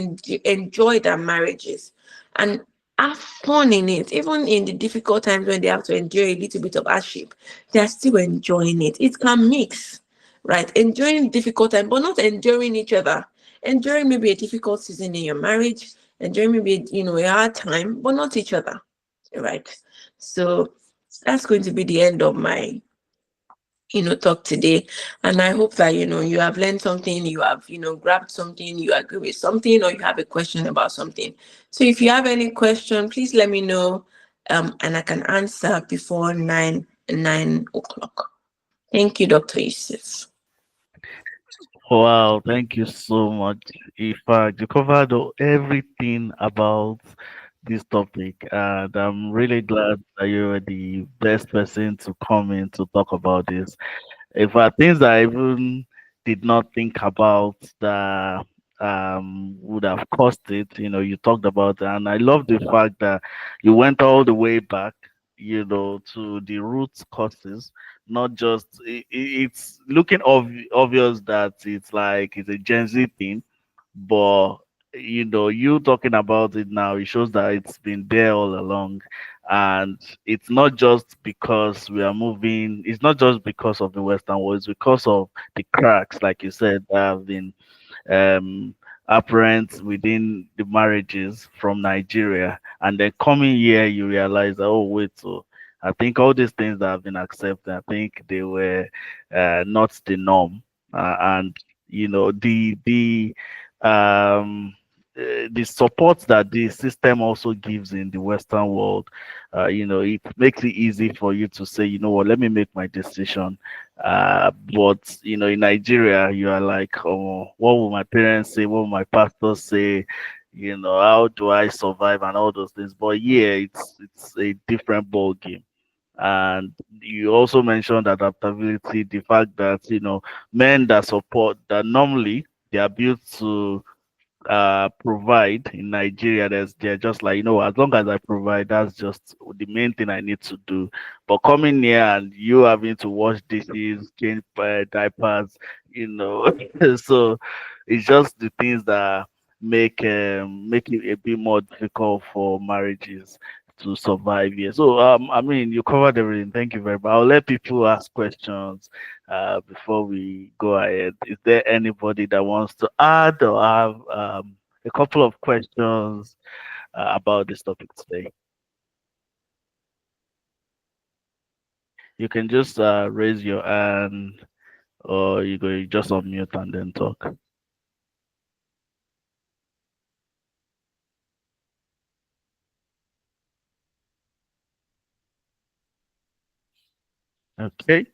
enjoy their marriages and have fun in it. Even in the difficult times when they have to endure a little bit of hardship, they are still enjoying it. It can mix, right? Enjoying difficult time, but not enduring each other. Enduring maybe a difficult season in your marriage, enjoying maybe a hard time, but not each other, right? So that's going to be the end of my talk today. And I hope that you have learned something, you have grabbed something, you agree with something, or you have a question about something. So if you have any question, please let me know, and I can answer before 9 o'clock. Thank you, Dr. Yusuf. Wow, thank you so much. In fact, you covered everything about this topic, and I'm really glad that you were the best person to come in to talk about this. In fact, things that I even did not think about that would have caused it, you talked about, and I love the fact that you went all the way back, to the root causes, not just it's looking obvious that it's like it's a Gen Z thing, but you talking about it now, it shows that it's been there all along. And it's not just because we are moving, it's not just because of the Western world, it's because of the cracks, like you said, that have been um, apparent within the marriages from Nigeria. And then coming here, you realize that, oh, wait, so I think all these things that have been accepted, I think they were not the norm. And, um, the support that the system also gives in the Western world, it makes it easy for you to say, you know what, let me make my decision. But in Nigeria, you are like, oh, what will my parents say? What will my pastor say? How do I survive and all those things? But yeah, it's a different ball game. And you also mentioned adaptability, the fact that men that support that normally they are built to provide in Nigeria, they're just like, as long as I provide, that's just the main thing I need to do. But coming here and you having to wash dishes, change diapers, so it's just the things that make it a bit more difficult for marriages to survive here. So I mean, you covered everything. Thank you very much. I'll let people ask questions before we go ahead. Is there anybody that wants to add or have a couple of questions about this topic today? You can just raise your hand, or you just unmute and then talk. Okay.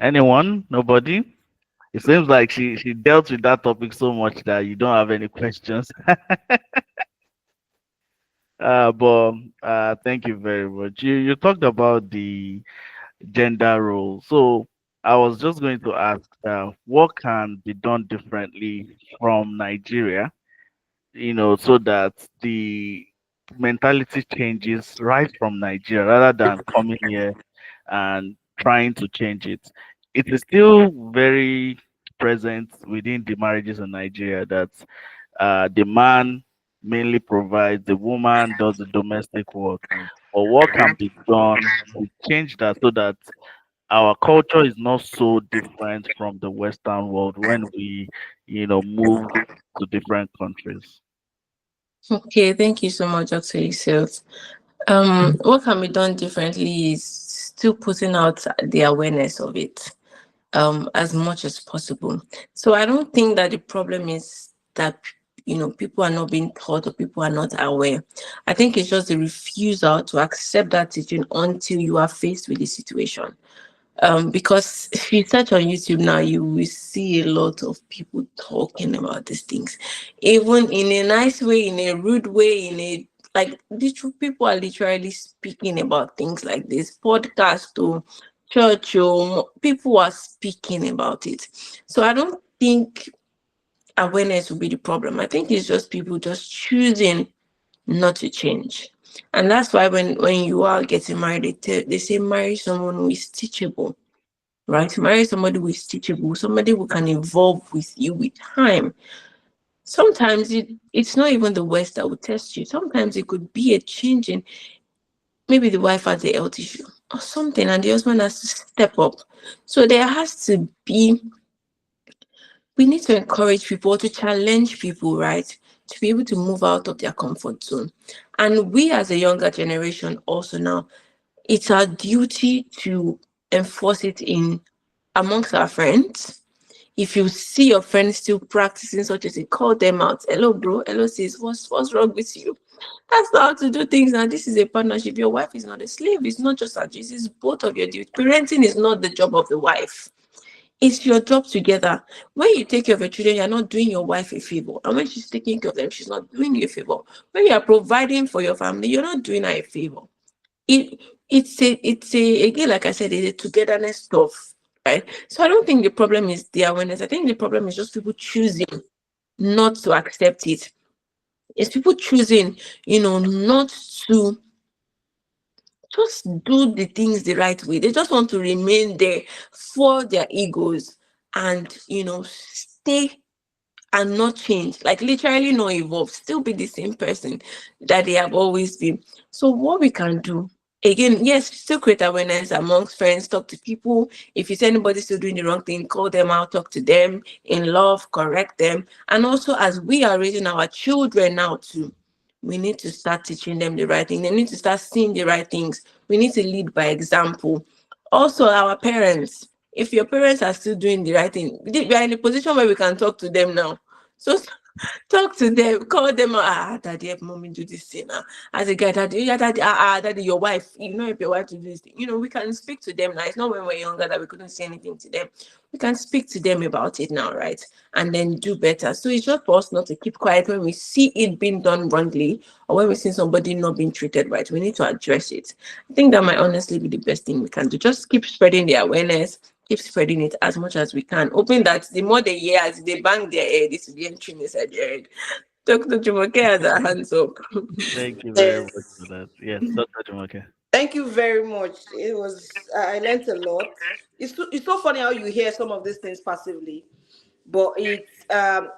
Anyone? Nobody? It seems like she dealt with that topic so much that you don't have any questions. But thank you very much. You talked about the gender role. So I was just going to ask, what can be done differently from Nigeria, so that the mentality changes right from Nigeria rather than coming here and trying to change it. It is still very present within the marriages in Nigeria that the man mainly provides, the woman does the domestic work. But what can be done to change that so that our culture is not so different from the Western world when we, move to different countries? Okay, thank you so much, Dr. Yusuf. What can be done differently is still putting out the awareness of it as much as possible. So I don't think that the problem is that people are not being taught or people are not aware. I think it's just the refusal to accept that teaching until you are faced with the situation. Because if you search on YouTube now, you will see a lot of people talking about these things, even in a nice way, in a rude way, in a like people are literally speaking about things like this. Podcast or church or people are speaking about it. So I don't think awareness will be the problem. I think it's just people just choosing not to change. And that's why when you are getting married, they say marry someone who is teachable, right? Marry somebody who is teachable, somebody who can evolve with you with time. Sometimes it's not even the West that will test you. Sometimes it could be a change in maybe the wife has a health issue or something, and the husband has to step up. So there has to be, we need to encourage people to challenge people, right? To be able to move out of their comfort zone. And we as a younger generation also now, it's our duty to enforce it in amongst our friends. If you see your friends still practicing such as, call them out. Hello, bro. Hello, sis. What's wrong with you? That's not how to do things. Now, this is a partnership. Your wife is not a slave. It's not just a this is both of your duties. Parenting is not the job of the wife. It's your job together. When you take care of your children, you're not doing your wife a favor. And when she's taking care of them, she's not doing you a favor. When you are providing for your family, you're not doing her a favor. it it's a again, like I said, it's a togetherness stuff, right? So I don't think the problem is the awareness. I think the problem is just people choosing not to accept it. It's people choosing, not to just do the things the right way. They just want to remain there for their egos and stay and not change, like literally not evolve, still be the same person that they have always been. So what we can do, again, yes, still create awareness amongst friends, talk to people. If you see anybody still doing the wrong thing, call them out, talk to them in love, correct them. And also, as we are raising our children now too, we need to start teaching them the right thing. They need to start seeing the right things. We need to lead by example. Also, our parents, if your parents are still doing the right thing, we are in a position where we can talk to them now. So talk to them, call them, daddy, help mommy do this thing. As a guy, daddy, yeah, daddy, daddy, your wife, help your wife to do this thing. We can speak to them now. It's not when we're younger that we couldn't say anything to them. We can speak to them about it now, right? And then do better. So it's just for us not to keep quiet when we see it being done wrongly or when we see somebody not being treated right. We need to address it. I think that might honestly be the best thing we can do. Just keep spreading the awareness, keep spreading it as much as we can. Hoping that the more they hear, as they bang their head, this will be entering inside their head. Dr. Jumoke has her hands up. Thank you very much Yes. for that. Yes, Dr. Jumoke. Thank you very much. It was I learned a lot. It's so funny how you hear some of these things passively, but it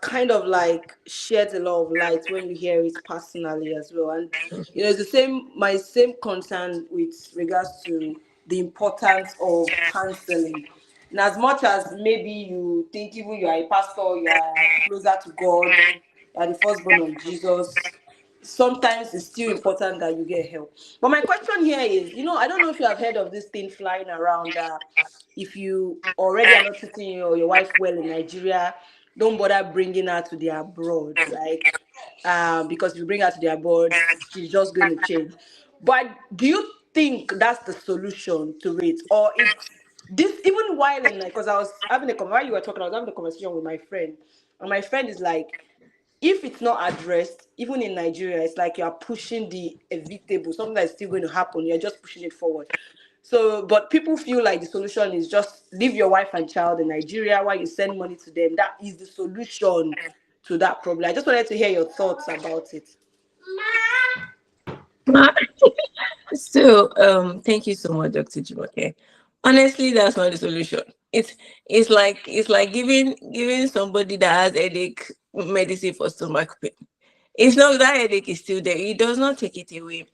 kind of like sheds a lot of light when you hear it personally as well. And it's the same my same concern with regards to the importance of counseling. And as much as maybe you think even you are a pastor, you are closer to God, you are the firstborn of Jesus, sometimes it's still important that you get help. But my question here is, I don't know if you have heard of this thing flying around that if you already are not treating your wife well in Nigeria, don't bother bringing her to the abroad. Like, because if you bring her to the abroad, she's just going to change. But do you think that's the solution to it, or it's this even while in like, because I was having while you were talking, I was having a conversation with my friend, and my friend is like, if it's not addressed, even in Nigeria, it's like you're pushing the inevitable, something that's still going to happen. You're just pushing it forward. So, but people feel like the solution is just leave your wife and child in Nigeria while you send money to them. That is the solution to that problem. I just wanted to hear your thoughts about it. So, thank you so much, Dr. Jumoke. Honestly, that's not the solution. It's it's like giving somebody that has headache medicine for stomach pain. It's not that headache is still there. It does not take it away.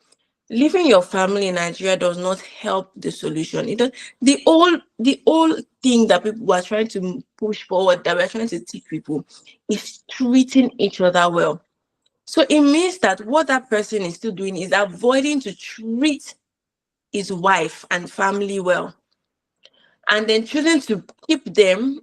Leaving your family in Nigeria does not help the solution. It does. The whole thing that people are trying to push forward, that we're trying to teach people, is treating each other well. So it means that what that person is still doing is avoiding to treat his wife and family well, and then choosing to keep them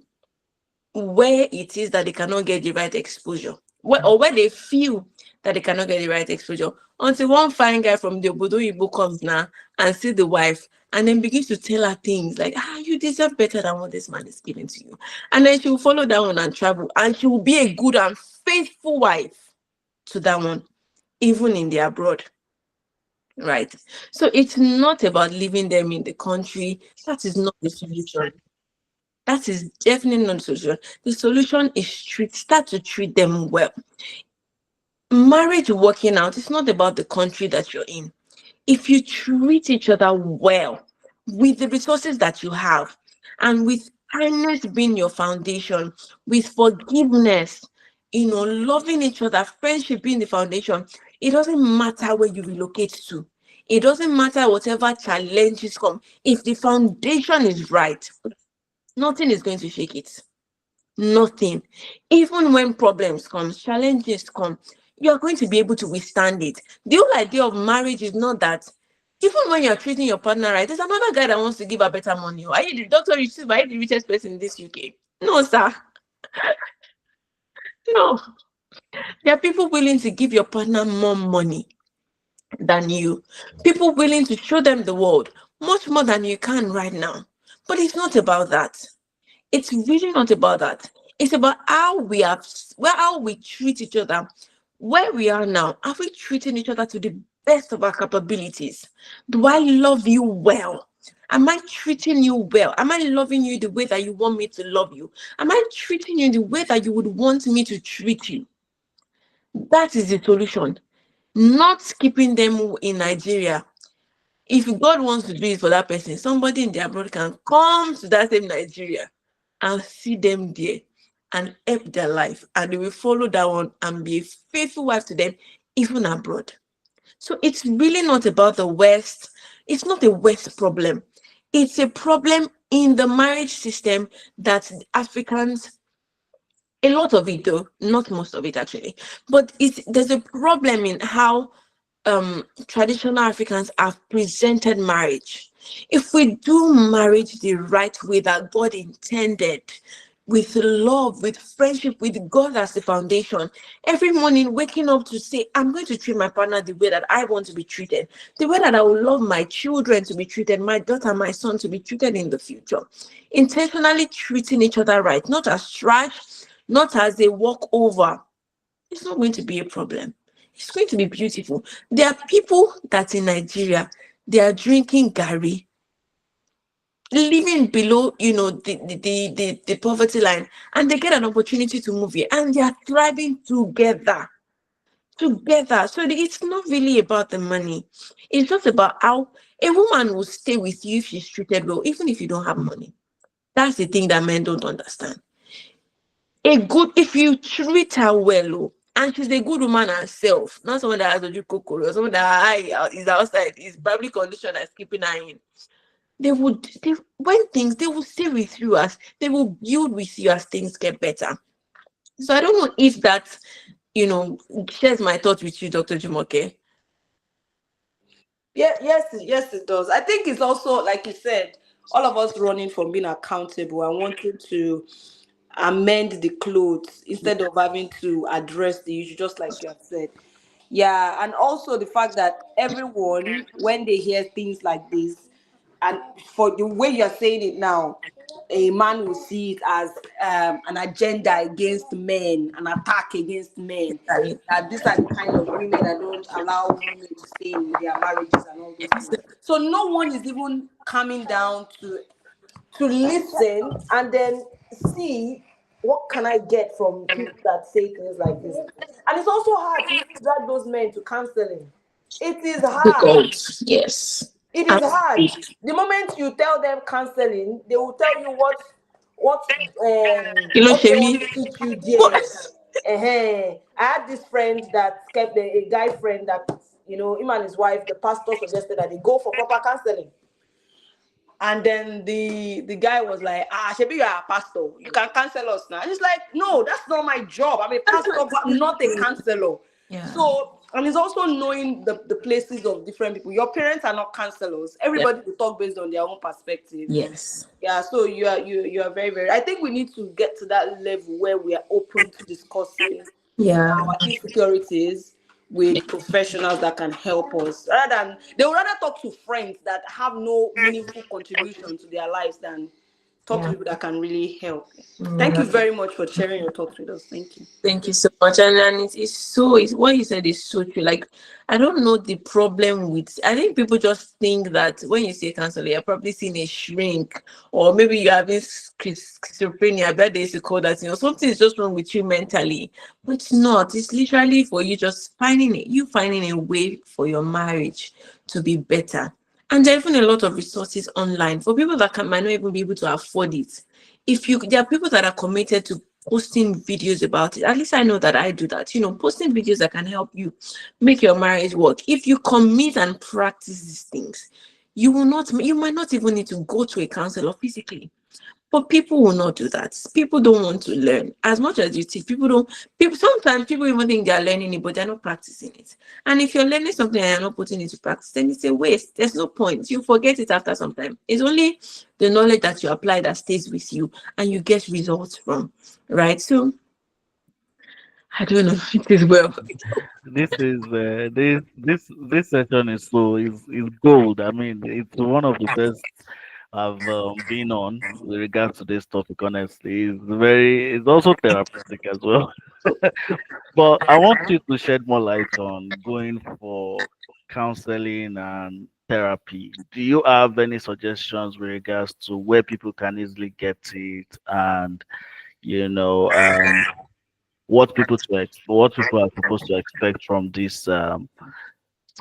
where it is that they cannot get the right exposure, or where they feel that they cannot get the right exposure, until one fine guy from the Obodo Igbo comes now and see the wife and then begins to tell her things like, you deserve better than what this man is giving to you. And then she will follow that one and travel, and she will be a good and faithful wife to that one, even in the abroad. Right. So it's not about leaving them in the country. That is not the solution. That is definitely not the solution. The solution is start to treat them well. Marriage working out, it's not about the country that you're in. If you treat each other well with the resources that you have, and with kindness being your foundation, with forgiveness, loving each other, friendship being the foundation, it doesn't matter where you relocate to. It doesn't matter whatever challenges come. If the foundation is right, nothing is going to shake it. Nothing. Even when problems come, challenges come, you are going to be able to withstand it. The whole idea of marriage is not that even when you're treating your partner right, there's another guy that wants to give her better money. Are you the doctor? You see, are you the richest person in this UK? No, sir. No. There are people willing to give your partner more money than you. People willing to show them the world much more than you can right now. But it's not about that. It's really not about that. It's about how we treat each other. Where we are now, are we treating each other to the best of our capabilities? Do I love you well? Am I treating you well? Am I loving you the way that you want me to love you? Am I treating you the way that you would want me to treat you? That is the solution. Not keeping them in Nigeria. If God wants to do it for that person, somebody in the abroad can come to that same Nigeria and see them there and help their life, and they will follow that one and be a faithful wife to them, even abroad. So it's really not about the West. It's not a West problem. It's a problem in the marriage system that Africans, a lot of it though, not most of it actually, but there's a problem in how traditional Africans have presented marriage. If we do marriage the right way that God intended, with love, with friendship, with God as the foundation, every morning waking up to say, I'm going to treat my partner the way that I want to be treated, the way that I will love my children to be treated, my daughter, my son to be treated in the future. Intentionally treating each other right, not as trash, not as a walkover. It's not going to be a problem. It's going to be beautiful. There are people that in Nigeria, they are drinking Gary, living below, the poverty line, and they get an opportunity to move here, and they are thriving together. Together. So it's not really about the money. It's just about how a woman will stay with you if she's treated well, even if you don't have money. That's the thing that men don't understand. If you treat her well, and she's a good woman herself, not someone that has a kokoro, or someone that is outside, is probably conditioned as keeping her in. They will stay with you, as they will build with you as things get better. So I don't know if that, shares my thoughts with you, Dr. Jumoke. Yeah, yes, it does. I think it's also, like you said, all of us running from being accountable and wanting to amend the clothes instead of having to address the issue, just like you have said. Yeah, and also the fact that everyone, when they hear things like this, and for the way you're saying it now, a man will see it as an agenda against men, an attack against men. That these are the kind of women that don't allow women to stay in their marriages and all those things. So no one is even coming down to listen and then see what can I get from people that say things like this. And it's also hard to drag those men to counseling. It is hard. Yes. It is hard. The moment you tell them counseling, they will tell you what they want to teach you there. I had this friend that kept a guy friend that, him and his wife, the pastor suggested that they go for proper counseling. And then the guy was like, Shebi, you are a pastor. You can counsel us now. And he's like, no, that's not my job. I'm a pastor, but not a counselor. Yeah. So, and it's also knowing the places of different people. Your parents are not counselors. Everybody will talk based on their own perspective. Yes. Yeah. So you are very, very. I think we need to get to that level where we are open to discussing our insecurities with professionals that can help us. They would rather talk to friends that have no meaningful contribution to their lives than talk to people that can really help. Thank you very much for sharing your thoughts with us. Thank you. Thank you so much. And it's what you said is so true. Like, I don't know the problem with, I think people just think that when you say counselor, you're probably seeing a shrink, or maybe you're having schizophrenia. I bet they used to call that, something is just wrong with you mentally. But it's not. It's literally for you just finding a way for your marriage to be better. And there are even a lot of resources online for people that might not even be able to afford it. There are people that are committed to posting videos about it. At least I know that I do that. Posting videos that can help you make your marriage work. If you commit and practice these things, you might not even need to go to a counselor physically. But people will not do that. People don't want to learn. As much as you teach, sometimes people even think they're learning it, but they're not practicing it. And if you're learning something and you're not putting it to practice, then it's a waste. There's no point. You forget it after some time. It's only the knowledge that you apply that stays with you and you get results from, right? So I don't know. It is well. This is this session is gold. I mean, it's one of the best I've been on with regards to this topic. Honestly, it's also therapeutic as well. But I want you to shed more light on going for counseling and therapy. Do you have any suggestions with regards to where people can easily get it, and what people are supposed to expect from this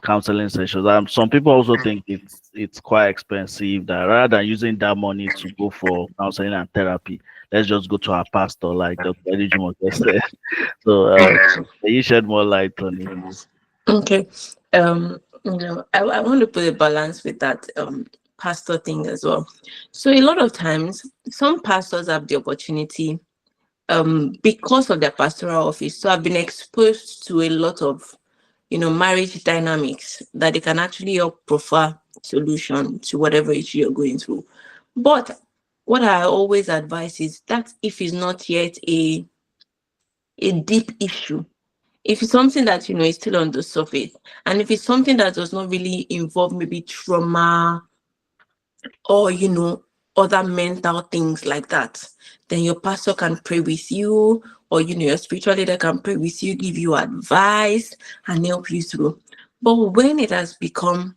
counseling sessions? Some people also think it's quite expensive. That rather than using that money to go for counseling and therapy, let's just go to our pastor, like Dr. Elijimo just said. So, can you shed more light on it? Okay. I want to put a balance with that pastor thing as well. So a lot of times, some pastors have the opportunity, because of their pastoral office, so I've been exposed to a lot of marriage dynamics that they can actually help prefer solution to whatever issue you're going through. But what I always advise is that if it's not yet a deep issue, if it's something that is still on the surface, and if it's something that does not really involve maybe trauma or other mental things like that, then your pastor can pray with you, or your spiritual leader can pray with you, give you advice and help you through. But when it has become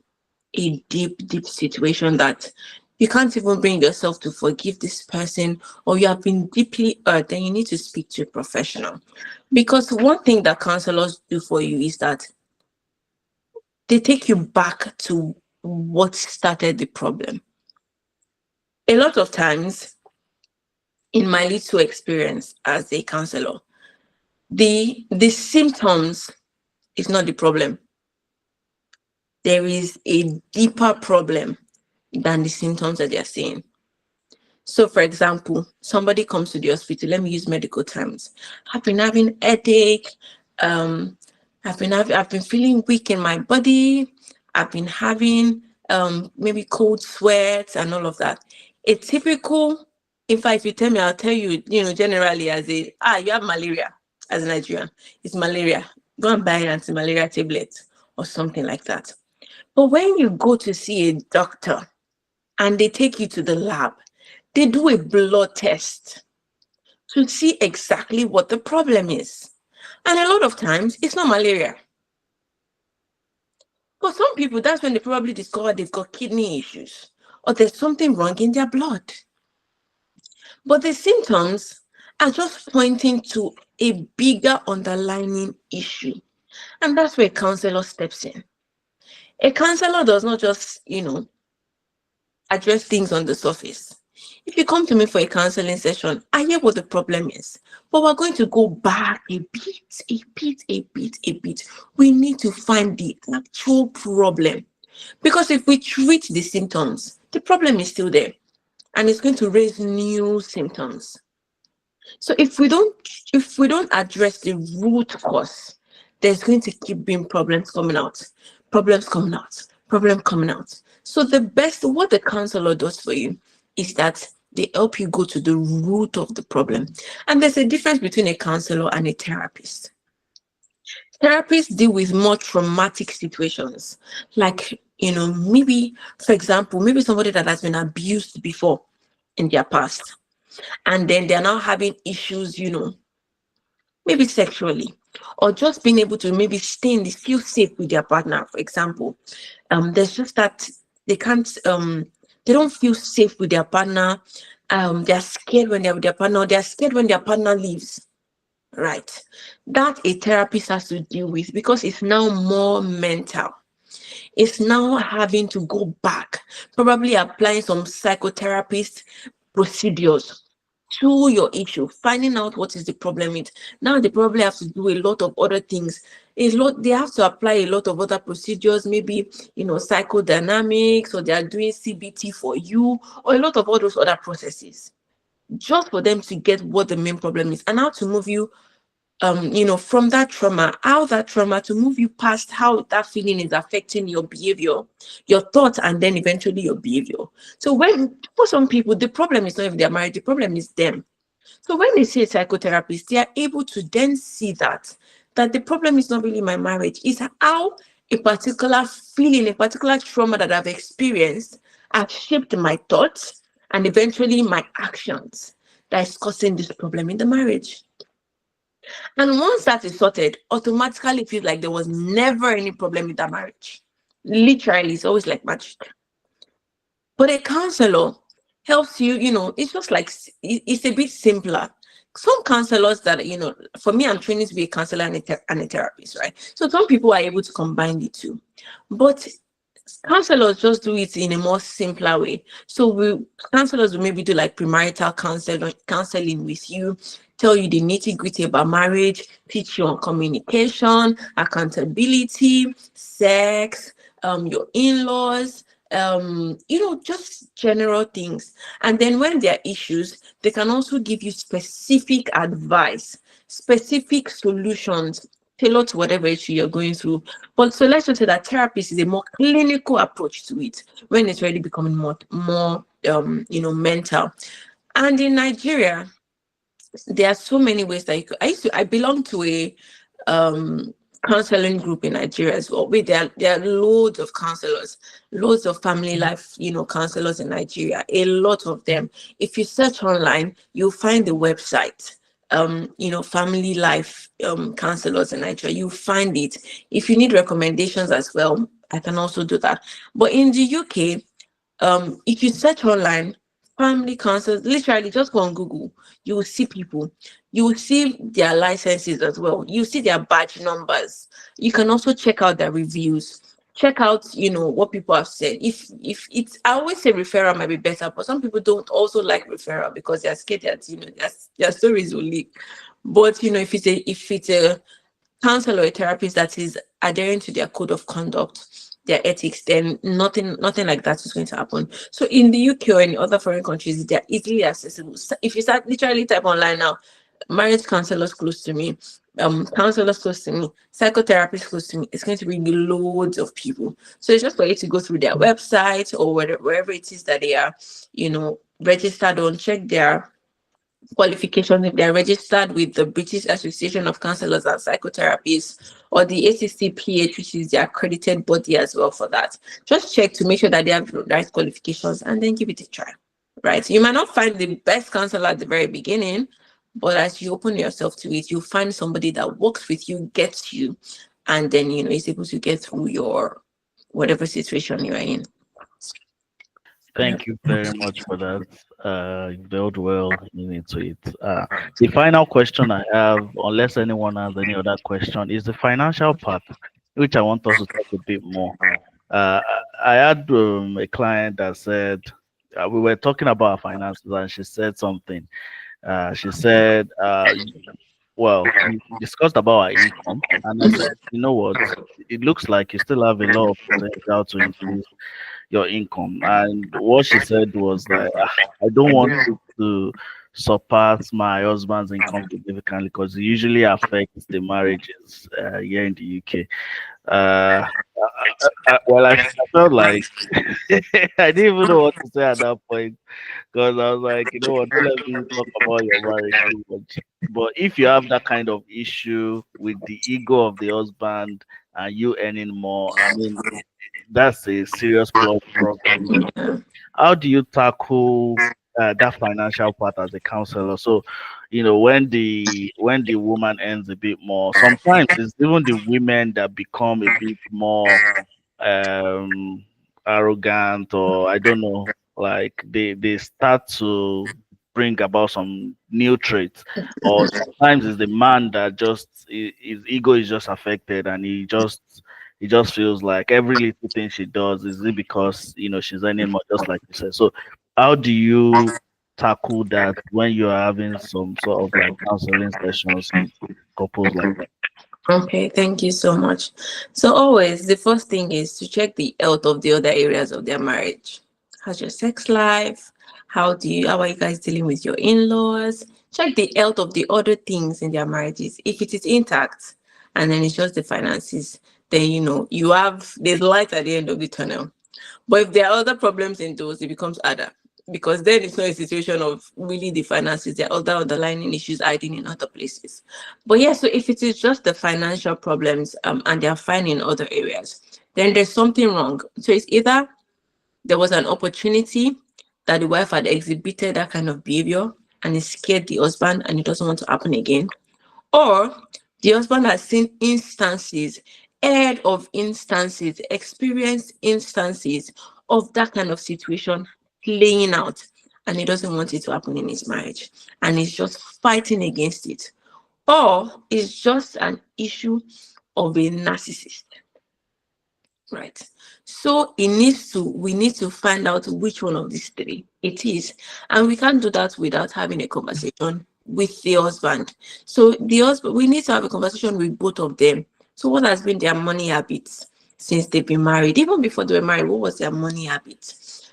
a deep situation that you can't even bring yourself to forgive this person, or you have been deeply hurt, then you need to speak to a professional. Because one thing that counselors do for you is that they take you back to what started the problem. A lot of times, in my little experience as a counselor, the symptoms is not the problem. There is a deeper problem than the symptoms that they're seeing. So, for example, somebody comes to the hospital. Let me use medical terms. I've been having headache. I've been feeling weak in my body. I've been having maybe cold sweats and all of that. A typical, in fact, if you tell me, I'll tell you, generally as you have malaria as a Nigerian, it's malaria. Go and buy an anti-malaria tablet or something like that. But when you go to see a doctor, and they take you to the lab. They do a blood test to see exactly what the problem is. And a lot of times, it's not malaria. For some people, that's when they probably discover they've got kidney issues or there's something wrong in their blood. But the symptoms are just pointing to a bigger underlying issue. And that's where a counselor steps in. A counselor does not just, address things on the surface. If you come to me for a counseling session, I hear what the problem is. But we're going to go back a bit. We need to find the actual problem. Because if we treat the symptoms, the problem is still there. And it's going to raise new symptoms. So if we don't address the root cause, there's going to keep being problems coming out. So what the counselor does for you is that they help you go to the root of the problem. And there's a difference between a counselor and a therapist. Therapists deal with more traumatic situations, like, maybe, for example, maybe somebody that has been abused before in their past, and then they're now having issues, maybe sexually, or just being able to maybe feel safe with their partner, for example. There's just that they can't, they don't feel safe with their partner. They're scared when they're with their partner, or they're scared when their partner leaves. Right. That a therapist has to deal with, because it's now more mental. It's now having to go back, probably applying some psychotherapist procedures to your issue, finding out what is the problem with. Now they probably have to do a lot of other things. They have to apply a lot of other procedures, maybe, psychodynamics, or they are doing CBT for you, or a lot of all those other processes, just for them to get what the main problem is and how to move you from that trauma to move you past how that feeling is affecting your behavior, your thoughts, and then eventually your behavior. So for some people, the problem is not even their marriage, the problem is them. So when they see a psychotherapist, they are able to then see that the problem is not really my marriage, it's how a particular feeling, a particular trauma that I've experienced has shaped my thoughts and eventually my actions that is causing this problem in the marriage. And once that is sorted, automatically it feels like there was never any problem with that marriage. Literally, it's always like magic. But a counselor helps you, it's just like, it's a bit simpler. Some counselors that, for me, I'm training to be a counselor and a therapist, right? So some people are able to combine the two. But counselors just do it in a more simpler way. So counselors will maybe do like premarital counseling with you, tell you the nitty-gritty about marriage, teach you on communication, accountability, sex, your in-laws, just general things. And then when there are issues, they can also give you specific advice, specific solutions tailored to whatever issue you're going through. But so let's just say that therapist is a more clinical approach to it when it's really becoming more mental. And in Nigeria, there are so many ways that I belong to a counseling group in Nigeria as well. There are loads of counselors, loads of family life, counselors in Nigeria, a lot of them. If you search online, you'll find the website, family life counselors in Nigeria. You find it. If you need recommendations as well, I can also do that. But in the UK, if you search online, family counselors, literally just go on Google, you will see people. You will see their licenses as well. You see their badge numbers. You can also check out their reviews. Check out, what people have said. If it's, I always say referral might be better, but some people don't also like referral because they're scared that, their stories will leak. But, if it's a counselor or a therapist that is adhering to their code of conduct, their ethics, then nothing like that is going to happen. So in the UK or in other foreign countries, they're easily accessible. If you start literally type online now, marriage counselors close to me, counselors close to me, psychotherapists close to me, it's going to bring loads of people. So it's just for you to go through their website or wherever it is that they are, registered on, check their qualifications, if they're registered with the British Association of Counsellors and Psychotherapists or the ACCPH, which is the accredited body as well for that. Just check to make sure that they have the right qualifications and then give it a try, right? You might not find the best counselor at the very beginning, but as you open yourself to it, you'll find somebody that works with you, gets you, and then, is able to get through your whatever situation you're in. Thank you very much for that. You built well into it. The final question I have, unless anyone has any other question, is the financial part, which I want us to talk a bit more. Uh, I had a client that said we were talking about finances, and she said something. She said, "Well, we discussed about our income, and I said, you know what? It looks like you still have a lot of potential to increase your income." And what she said was like, I don't want it to surpass my husband's income significantly because it usually affects the marriages here in the UK. Well, I felt like I didn't even know what to say at that point because I was like, you know what, don't let me talk about your marriage too much. But if you have that kind of issue with the ego of the husband and you earning more, I mean, that's a serious problem. How do you tackle that financial part as a counselor? So, when the woman earns a bit more, sometimes it's even the women that become a bit more um arrogant, or I don't know, like they start to bring about some new traits, or sometimes it's the man that just his ego is just affected, and he just feels like every little thing she does is it because she's earning more, just like you said. So how do you tackle that when you're having some sort of like counseling sessions with couples like that? Okay, thank you so much. So always the first thing is to check the health of the other areas of their marriage. How's your sex life? How are you guys dealing with your in-laws? Check the health of the other things in their marriages. If it is intact and then it's just the finances, then there's light at the end of the tunnel. But if there are other problems in those, it becomes harder because then it's not a situation of really the finances. There are other underlying issues hiding in other places. But yeah, so if it is just the financial problems and they are fine in other areas, then there's something wrong. So it's either there was an opportunity that the wife had exhibited that kind of behavior and it scared the husband and it doesn't want to happen again, or the husband has seen instances, heard of instances, experienced instances of that kind of situation playing out, and he doesn't want it to happen in his marriage, and he's just fighting against it. Or it's just an issue of a narcissist, right? So we need to find out which one of these three it is, and we can't do that without having a conversation with the husband. So we need to have a conversation with both of them. So what has been their money habits since they've been married? Even before they were married, what was their money habits?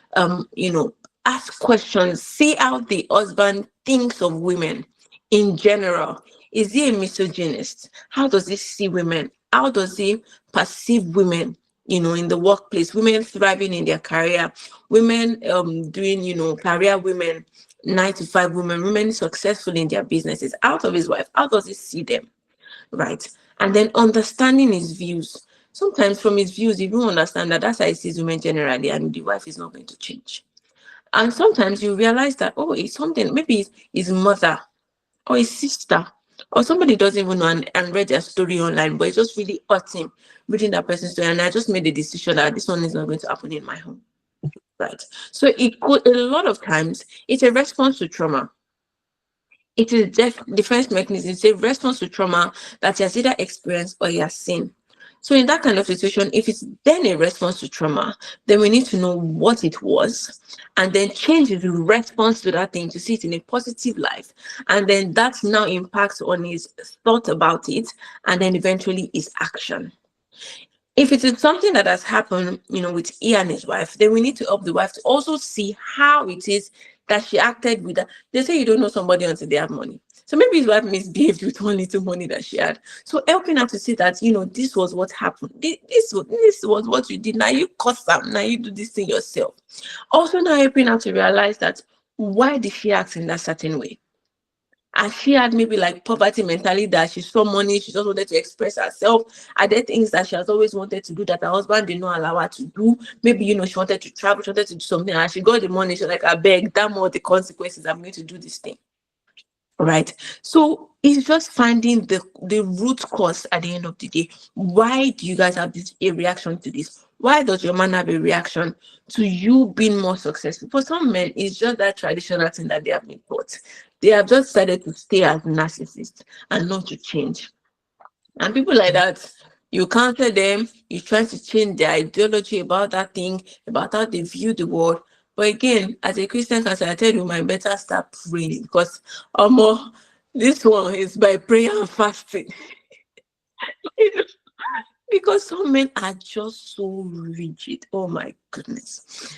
Ask questions, see how the husband thinks of women in general. Is he a misogynist? How does he see women? How does he perceive women? In the workplace, women thriving in their career, women doing, career women, 9 to 5 women successful in their businesses, out of his wife. How does he see them? Right. And then understanding his views. Sometimes from his views, you don't understand that that's how he sees women generally, and the wife is not going to change. And sometimes you realize that, it's something, maybe it's his mother or his sister, or somebody doesn't even know and read their story online, but it's just really hurt him reading that person's story. And I just made the decision that this one is not going to happen in my home. Right. So a lot of times it's a response to trauma. It is defense mechanism. It's a response to trauma that he has either experienced or he has seen. So in that kind of situation, if it's then a response to trauma, then we need to know what it was and then change the response to that thing to see it in a positive light. And then that now impacts on his thought about it and then eventually his action. If it is something that has happened, with he and his wife, then we need to help the wife to also see how it is that she acted with that. They say you don't know somebody until they have money. So maybe his wife misbehaved with one little money that she had. So helping her to see that, this was what happened. This was what you did. Now you cost them. Now you do this thing yourself. Also now helping her to realize that why did she act in that certain way? And she had maybe like poverty mentality, that she saw money, she just wanted to express herself. Are there things that she has always wanted to do that her husband did not allow her to do? Maybe, she wanted to travel, she wanted to do something, and she got the money. She's like, I beg, damn all the consequences, I'm going to do this thing. Right. So it's just finding the root cause at the end of the day. Why do you guys have a reaction to this? Why does your man have a reaction to you being more successful? For some men, it's just that traditional thing that they have been taught. They have just decided to stay as narcissists and not to change. And people like that, you counsel them, you try to change their ideology about that thing, about how they view the world. But again, as a Christian counselor, I tell you, my better start praying, because this one is by prayer and fasting. Because some men are just so rigid. Oh my goodness.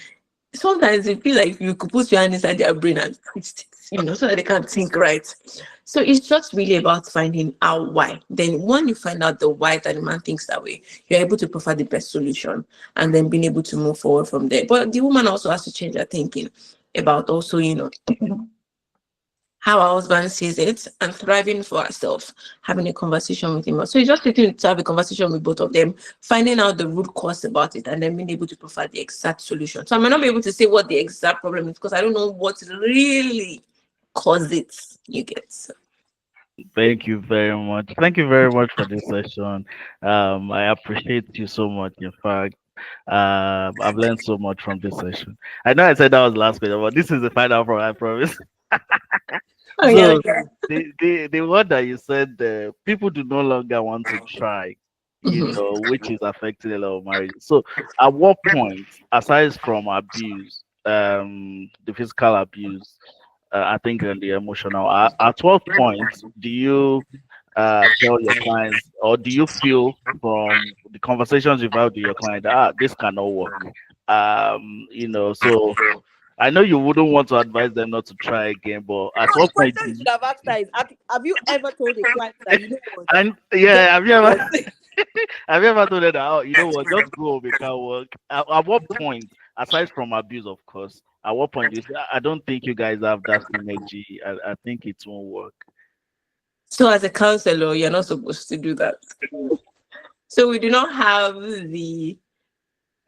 Sometimes you feel like you could put your hand inside their brain and twist it, so that they can't think right. So it's just really about finding out why. Then when you find out the why that the man thinks that way, you're able to provide the best solution and then being able to move forward from there. But the woman also has to change her thinking about also, how our husband sees it, and thriving for herself, having a conversation with him. So it's just taking to have a conversation with both of them, finding out the root cause about it, and then being able to provide the exact solution. So I might not be able to say what the exact problem is, because I don't know what really caused it. You get. Thank you very much. Thank you very much for this session. I appreciate you so much. In fact, I've learned so much from this session. I know I said that was the last question, but this is the final one, I promise. Oh yeah, So yeah. the word that you said, people do no longer want to try, Mhm. which is affecting a lot of marriages. So at what point, aside from abuse, the physical abuse, I think, and the emotional, at what point do you tell your clients, or do you feel from the conversations you've had with your client that this cannot work? So I know you wouldn't want to advise them not to try again, but at No, the what point question do you you, should have asked her is, have you ever told a client that, what, and get yeah, have you ever what? have you ever told them that, oh, you know what, just go home, it can't work? At what point, aside from abuse, of course, at what point do you say, I don't think you guys have that synergy. I think it won't work. So as a counselor, you're not supposed to do that. So we do not have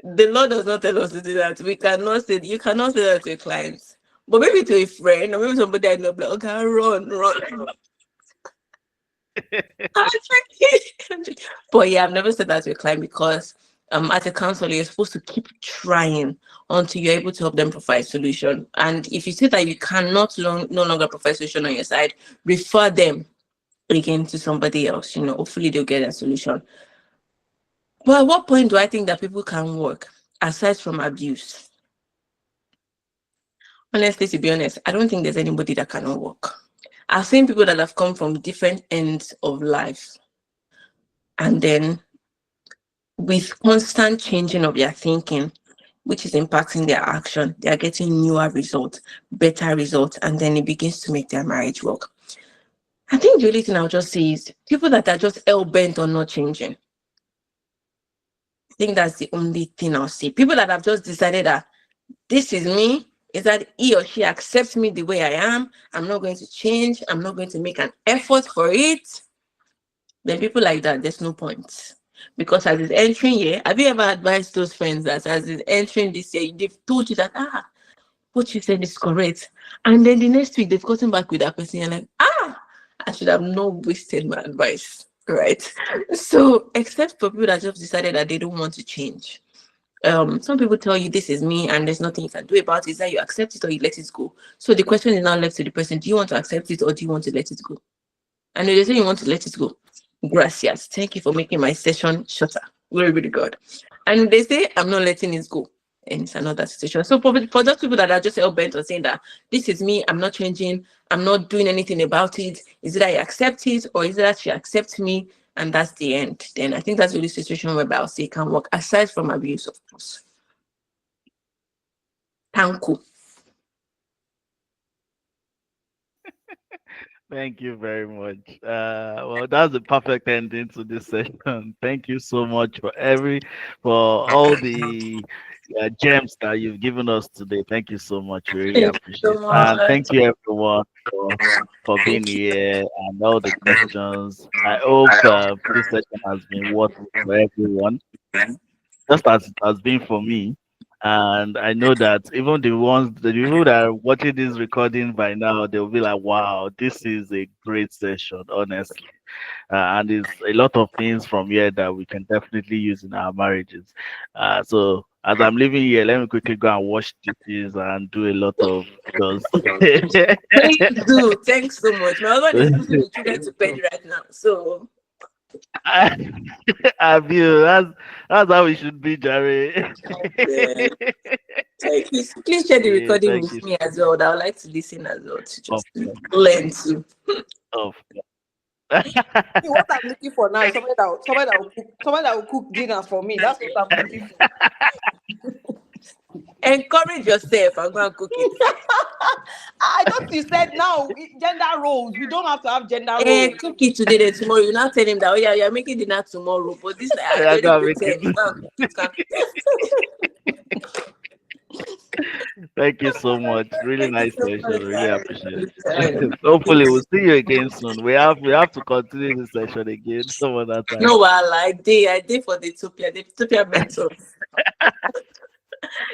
the law does not tell us to do that. We cannot say, you cannot say that to a client. But maybe to a friend, or maybe somebody I know, like, okay, run. But yeah, I've never said that to a client, because as a counselor, you're supposed to keep trying until you're able to help them provide solution. And if you see that you cannot no longer provide solution on your side, refer them again to somebody else. Hopefully they'll get a solution. But at what point do I think that people can work aside from abuse? Honestly, to be honest, I don't think there's anybody that cannot work. I've seen people that have come from different ends of life, and then with constant changing of their thinking, which is impacting their action, they are getting newer results, better results, and then it begins to make their marriage work. I think the only thing I'll just say is people that are just hell bent on not changing. I think that's the only thing I'll say. People that have just decided that this is me, is that he or she accepts me the way I am. I'm not going to change. I'm not going to make an effort for it. Then people like that, there's no point. Because as it's entering year, have you ever advised those friends that as it's entering this year, they've told you that, what you said is correct. And then the next week, they've gotten back with that person and like, I should have not wasted my advice. Right. So, except for people that just decided that they don't want to change. Some people tell you this is me and there's nothing you can do about it. Is that you accept it or you let it go. So the question is now left to the person: do you want to accept it or do you want to let it go? And if they say you want to let it go, gracias. Thank you for making my session shorter. Glory be to God. And if they say I'm not letting it go, and it's another situation. So for those people that are just hell bent on saying that this is me, I'm not changing, I'm not doing anything about it, is it that I accept it or is it that she accepts me? And that's the end. Then I think that's really a situation where I'll say it can work, aside from abuse, of course. Thank you. Thank you very much. Well, that's the perfect ending to this session. Thank you so much for all the gems that you've given us today. Thank you so much. We really Thank you appreciate. so And much. thank you everyone for being Thank you. here and all the questions. I hope this session has been worth it for everyone, just as it has been for me. And I know that even the people that are watching this recording by now, they'll be like, wow, this is a great session, honestly. And it's a lot of things from here that we can definitely use in our marriages. So as I'm leaving here, let me quickly go and wash dishes and do a lot of those. Please do. Thanks so much. My husband is putting the children to bed right now. So I feel that's how we should be, Jerry. uh, thank you. Please share the Yeah, recording thank with you. me as well. I would like to listen as well to Of just course, learn too. of See, what I'm looking for now is someone that will cook dinner for me. That's what I'm looking for. Encourage yourself and go and cook it. I thought you said now gender roles. We don't have to have gender Eh, roles. cook it today, then tomorrow. You now tell him that, oh yeah, you're making dinner tomorrow. But this I I already gotta make prepared. it. Go and cook it. Go and cook it. Thank you so much. Really Thank you nice so session. Really appreciate much. it. Hopefully we'll see you again soon. We have to continue this session again some other time. No, well, I did for the Utopia mentor.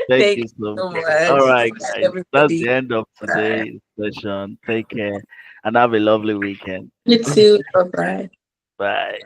Thank Thank you you so so much. All much. right, Bye, guys. That's everybody. the end of Bye. today's session. Take care and have a lovely weekend. You too. Bye bye. Bye.